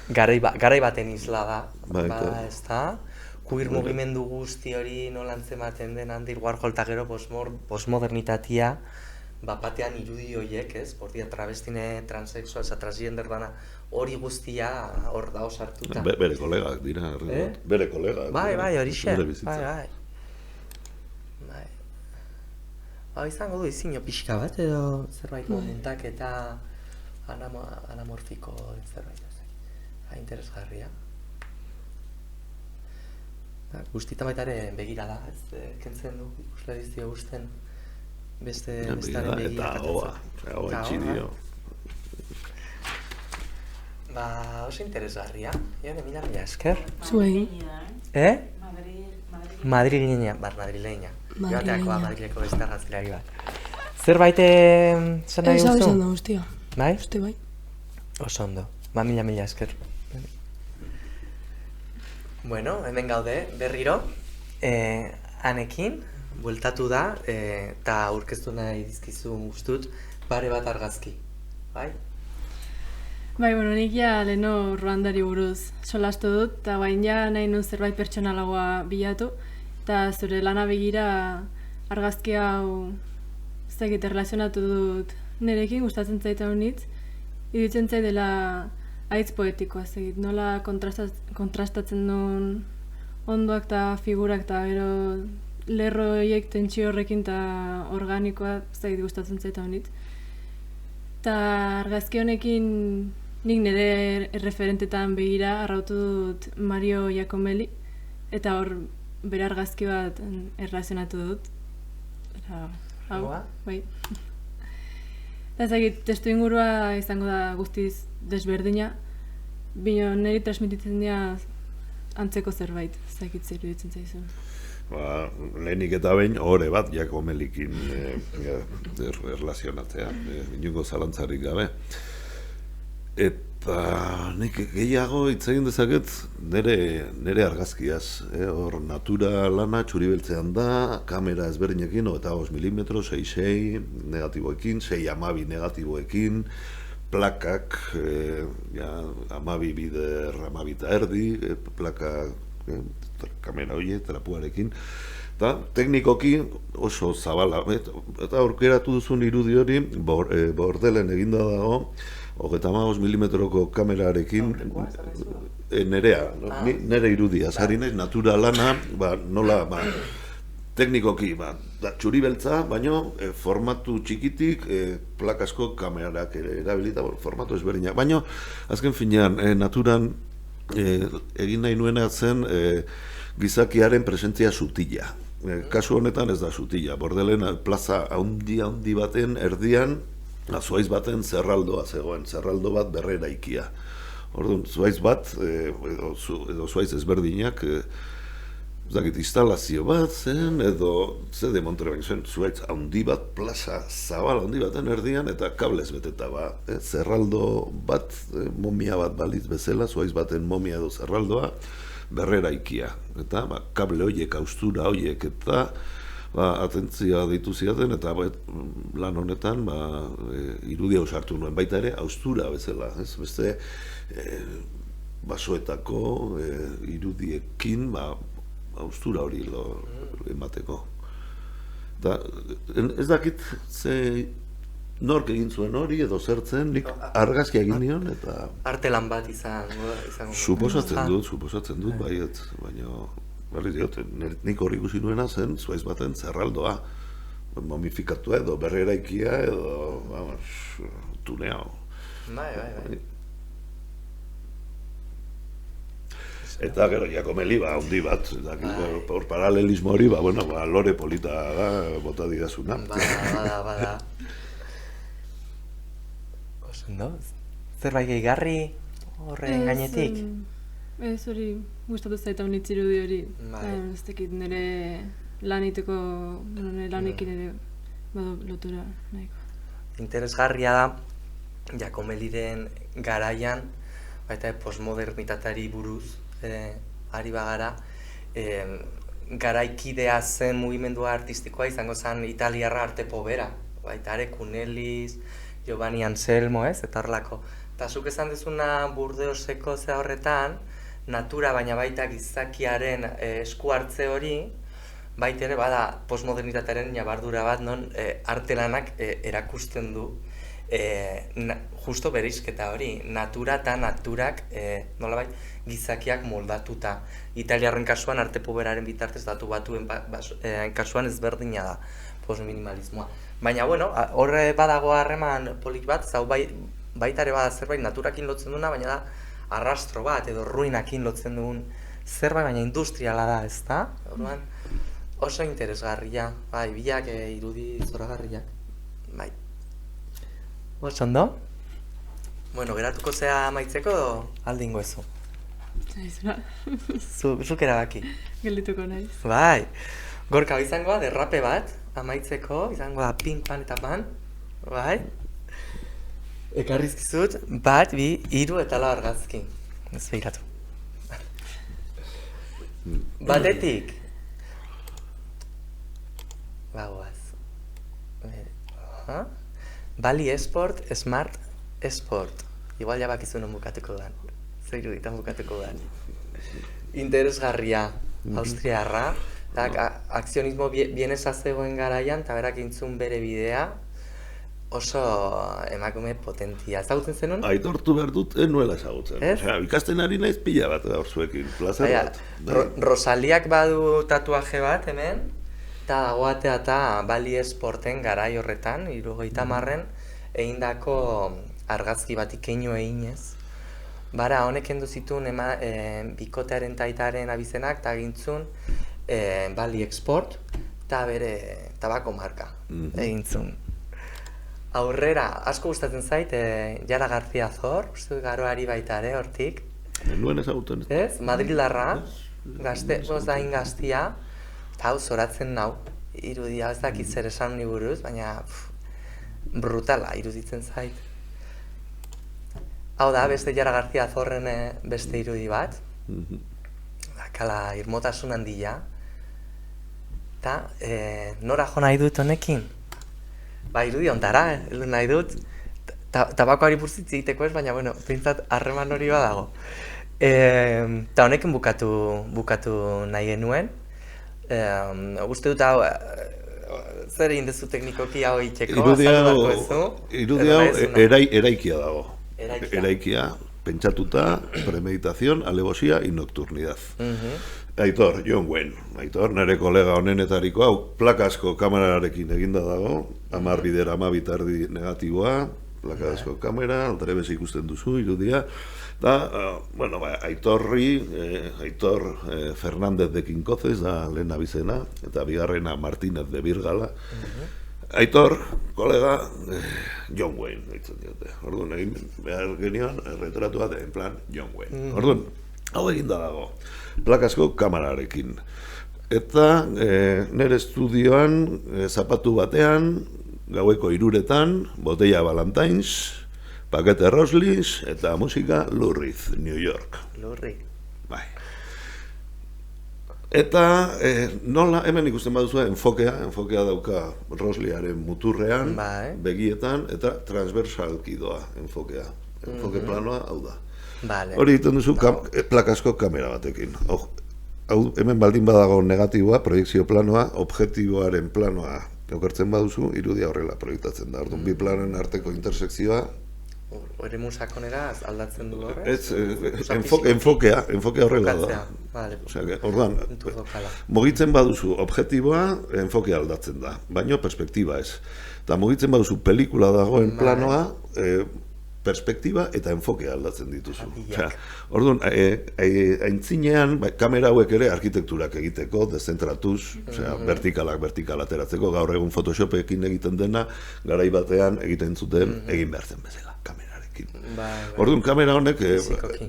Garai baten isla da, ez da? Queer mugimendu guzti hori nola antzematen den Andy Warhol eta gero postmodernitatea, batean irudi horiek, ez? Bordia travestine, transexual, transgender dana, hori guztia hor da osartuta.
Bere kolegak dira, bere kolegak.
Bai, horixe, bai. Izango du izino pixka bat edo zerbait montak eta anamorfiko zerbait. Interesgarria. Guztita baita ere begira da, ez kentzen du, ikusleari zio guzten bestaren begira.
Eta hoa etxidio.
Oso interesgarria, mila esker.
Zuei.
Madrileña. Madrileña. Joateakoa,
Madrileña.
Madrileko beste argazkilari bat. Zerbait esan nahi
Esan
duzu?
da, hostia.
Bai?
Uste bai.
Oso ondo. Mila esker. Bueno, hemen gaude, berriro. Anekin, bueltatu da, eta aurkeztu nahi dizkizu gustut, pare bat argazki. Bai?
Bai, bueno, nik ja leheno Ruandari buruz solastu dut, eta bain ja nahi nun zerbait pertsonalagoa bilatu, eta zure lana begira argazki hau ez dakit erlazionatu dut nerekin, gustatzen zaita honitz, iruditzen zait dela haitz poetikoa, ez dakit, nola kontrastatzen duen ondoak eta figurak eta gero lerro horiek tentsio horrekin eta organikoa, ez dakit gustatzen zaita honitz. Eta argazki honekin nik nire referentetan begira arrautu dut Mario Giacomelli, eta hor bere argazki bat erlazionatu dut. Eta, hau,
Noa?
bai. Eta ezagit, testu ingurua izango da guztiz desberdina, bino niri transmititzen dira antzeko zerbait, ezagit zer iruditzen zaizun.
Lehenik eta behin, ore bat Giacomelikin erlazionatzea, inungo zalantzarik gabe. Eta nik gehiago hitz egin dezaket nire argazkiaz. Hor natura lana txuribeltzean da, kamera ezberdinekin, 25 mm, 6.6 negatiboekin, 6.12 negatiboekin, plakak, 12 bider, 12 eta erdi, plaka kamera horiek, trapuarekin. Eta teknikoki oso zabala. Eta aurkeratu duzun irudi hori, bordelen eginda dago, 35 mm kamerarekin, nerea, nere irudia, zari naiz, natura lana, nola, teknikoki, txuri beltza, baina formatu txikitik, plakasko kamerak erabilita, formatu ezberdinak. Baina, azken finean, naturan egin nahi nuena zen gizakiaren presentzia sutila. Kasu honetan ez da sutila, bordelen plaza handi baten erdian, zuaiz baten zerraldoa zegoen, zerraldo bat berreraikia. Orduan, zuaiz bat, edo zuaiz ezberdinak, instalazio bat zen, edo ze demontre bain zuen, zuaiz handi bat, plaza zabal handi baten erdian, eta kablez beteta ba. Zerraldo bat, momia bat balitz bezala, zuaiz baten momia edo zerraldoa, berreraikia. Eta kable horiek, haustura horiek, eta atentzia deitu zidaten, eta lan honetan irudia osartu nuen, baita ere haustura bezala, beste basoetako irudiekin haustura hori emateko. Eta ez dakit nork egin zuen hori edo zertzen, nik argazkia egin nion, eta
Artelan bat izango.
suposatzen dut, baiet, baina berriz diot, nik hori ikusi nuena zen, zuaiz baten zerraldoa, momifikatua edo berreraikia edo, tunea.
Bai.
Eta gero, Giacomelli, handi bat, hor paralelismo hori, lore polita da, bota didazuna.
Bada. Oso ondo, zerbait gehigarri horren gainetik?
Ez hori gustatu zaita honitz irudi hori.
Bai.
Ez dakit nire laniteko, nire lanekin ere badu lotura nahiko.
Interesgarria da, Giacomelliren garaian, baita postmodernitateari buruz ari bagara, garaikidea zen mugimendua artistikoa izango zen italiarra arte povera, baita ere Cunelis, Giovanni Anselmo, eta horrelako. Eta zuk esan dezuna Burdeoseko ze horretan, natura baina baita gizakiaren esku hartze hori, baita ere bada postmodernitatearen nabardura bat non artelanak erakusten du justo bereizketa hori, natura eta naturak nolabait gizakiak moldatuta. Italiarren kasuan arte poberaren bitartez datu batuen kasuan ezberdina da postminimalismoa. Baina, horre badago harreman polik bat, zau baita ere bada zerbait naturakin lotzen duna, baina da arrastro bat edo ruinakin lotzen dugun zerbait, baina industriala da, ez da? Orduan, oso interesgarria, bai, biak irudi zoragarriak, bai. Oso ondo? Geratuko zea amaitzeko aldingo ezu?
Aizuna,
Zuk erabaki.
geldituko naiz.
Bai, Gorka izango da derrape bat, amaitzeko, izango da ping pan eta pan, bai. Ekarrizkizut, 1, 2, 3 eta 4 argazki. Ez behiratu. Batetik. Bagoaz. Bali Esport, Smart Esport. Igual ja bakizu non bukatuko dan. Zer iruditan bukatuko dan. Interesgarria, austriarra. Akzionismo bienesa zegoen garaian, eta berak intzun bere bidea. Oso emakume potentia. Ezagutzen zenun?
Aitortu behar dut, nuela ezagutzen.
Ez?
Osea, ikasten ari naiz pila bat gaur zuekin, plazer bat.
Rosaliak badu tatuaje bat hemen, eta dagoatea eta Bali Esporten garai horretan, 70 egindako argazki bat ikeinu eginez. Bara, honek kendu zituen bikotearen taitaren abizenak, eta gintzun Bali Export, eta bere tabako marka egintzun. Aurrera, asko gustatzen zait, Jara García Zor, uste dut garoari baita ere, hortik.
Nuen ezagutzen.
Ez? Madrildarra, gozain gaztia, eta hau zoratzen nau. Irudia, ez dakit zer esan honi buruz, baina brutala iruditzen zait. Hau da, beste Jara García Zorren beste irudi bat. Kala, irmotasun handia. Eta, nora jo nahi dut honekin? Ba, irudi ontara, heldu nahi dut. Tabakoari burtzitzi egiteko ez, baina, bueno, pintzat harreman hori badago. Eta honekin bukatu nahi genuen. Uste dut hau, zer egin dezu teknikoki hau egiteko?
Irudi hau eraikia dago. Eraikia, pentsatuta, premeditación, alevosia y nocturnidad. Aitor, John Wayne. Aitor, nire kolega honenetariko hau, plakasko kamerarekin eginda dago, 10 bidera 12 tardi negatiboa, plakasko kamera, aldrebes ikusten duzu, irudia. Da, bueno, Aitor Fernández de Quincozes da lehen abizena, eta bigarrena Martínez de Birgala. Aitor, kolega, John Wayne, ditzen diote. Orduan, egin behar genioan, retratua en plan John Wayne. Orduan, hau eginda dago, plakasko kamerarekin. Eta nire estudioan, zapatu batean, gaueko 3:00, botella Valentine's, pakete Roslis, eta musika Lou Reed, New York.
Lou Reed.
Bai. Eta nola, hemen ikusten baduzu enfokea dauka Rosliaren muturrean, begietan, eta transversalki doa enfokea. Enfoke planoa, hau da. Hori egiten duzu plakasko kamera batekin. Hau, hemen baldin badago negatiboa, proiekzio planoa, objektiboaren planoa okertzen baduzu, irudia horrela proiektatzen da. Orduan, bi planen arteko intersekzioa.
Hori musakonera aldatzen du horre?
Ez, enfokea horrela da. Orduan, mugitzen baduzu objektiboa, enfokea aldatzen da, baino perspektiba ez. Eta mugitzen baduzu pelikula dagoen planoa, perspektiba eta enfokea aldatzen dituzu. Orduan, aintzinean, kamera hauek ere arkitekturak egiteko, dezentratuz, vertikalak ateratzeko, gaur egun Photoshopekin egiten dena, garai batean egiten zuten egin behar zen bezala, kamerarekin. Orduan, kamera honek,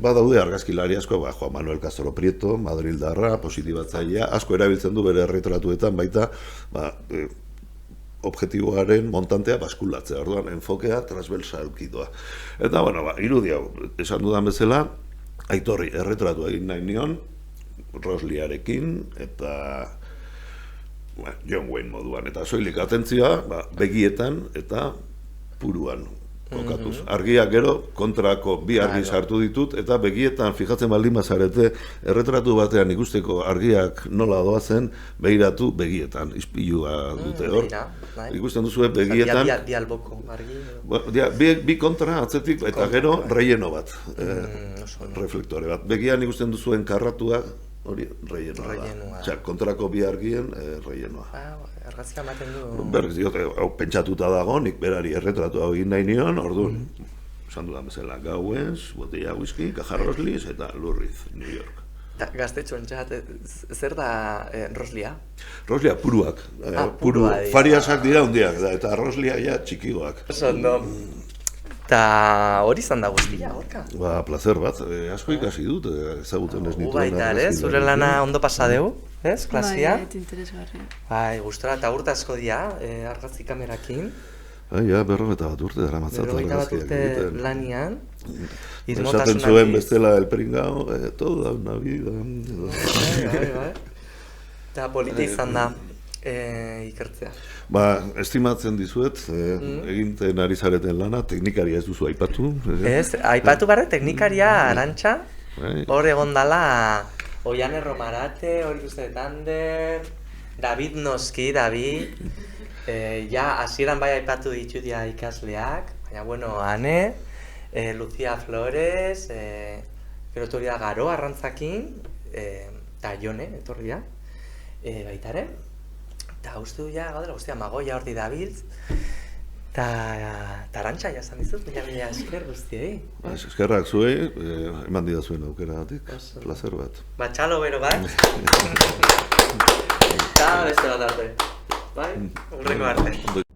badaude argazkilari asko, Juan Manuel Castro Prieto, Madrildarra, positibatzailea, asko erabiltzen du bere erretratuetan, baita, objektiboaren montantea baskulatzea, orduan, enfokea transversalki doa. Eta, bueno, irudi hau, esan dudan bezala, Aitorri erretratu egin nahi nion, Rosliarekin, eta John Wayne moduan, eta soilik atentzioa, begietan eta puruan kokatuz. Argiak gero, kontrako bi argi sartu ditut, eta begietan, fijatzen baldin bazarete, erretratu batean ikusteko argiak nola doazen, begiratu begietan, ispilua dute hor. Ikusten duzu begietan...
Bi alboko argi?
Bi kontra atzetik, eta gero relleno bat, reflektore bat. Begian ikusten duzuen karratua, hori rellenoa da. Osea, kontrako bi argien rellenoa.
Argazkia ematen du...
Berriz diote, hau pentsatuta dago, nik berari erretratu hau egin nahi nion, orduan, esan dudan bezala, gauez, botella whisky, caja Roslis eta Lou Reed, New York.
Gaztetxoen txat, zer da Roslia?
Roslia puruak, fariasak dira hundiak, eta Roslia ja txikigoak.
Oso, no. eta hori izan da guztia, Gorka.
Ba, placer bat, asko ikasi dut, ezaguten ez
Gu
nituen
baita ere, zure lana ondo pasa dugu, ez, klasia?
Bai, interesgarria.
Bai, gustora eta urte asko dira, argazki kamerakin.
Ja, 41 urte dara matzat
41 urte lanian.
Esaten zuen bestela el pringao, toda una vida.
Bai. Eta polita izan da ikertzea.
Ba, estimatzen dizuet, eginten ari zareten lana, teknikaria ez duzu aipatu.
Ez, aipatu barre teknikaria Arantxa,
Bai.
hor egon dala Oiane Romarate, hori uste Ander, David noski, David, ja hasieran bai aipatu ditudia ikasleak, baina bueno, Ane, Lucia Flores, gero hori da Garo Arrantzakin, eta Jone, etorria, baita ere. Eta uste du ja, gaudela guztia, Magoia horti dabiltz, eta Arantxa jasan dizut, mila esker guztiei.
Eskerrak zuei, eman didazuen aukeragatik, placer bat.
Batxalo bero bat. Eta beste bat arte. Bai? Urrengo arte.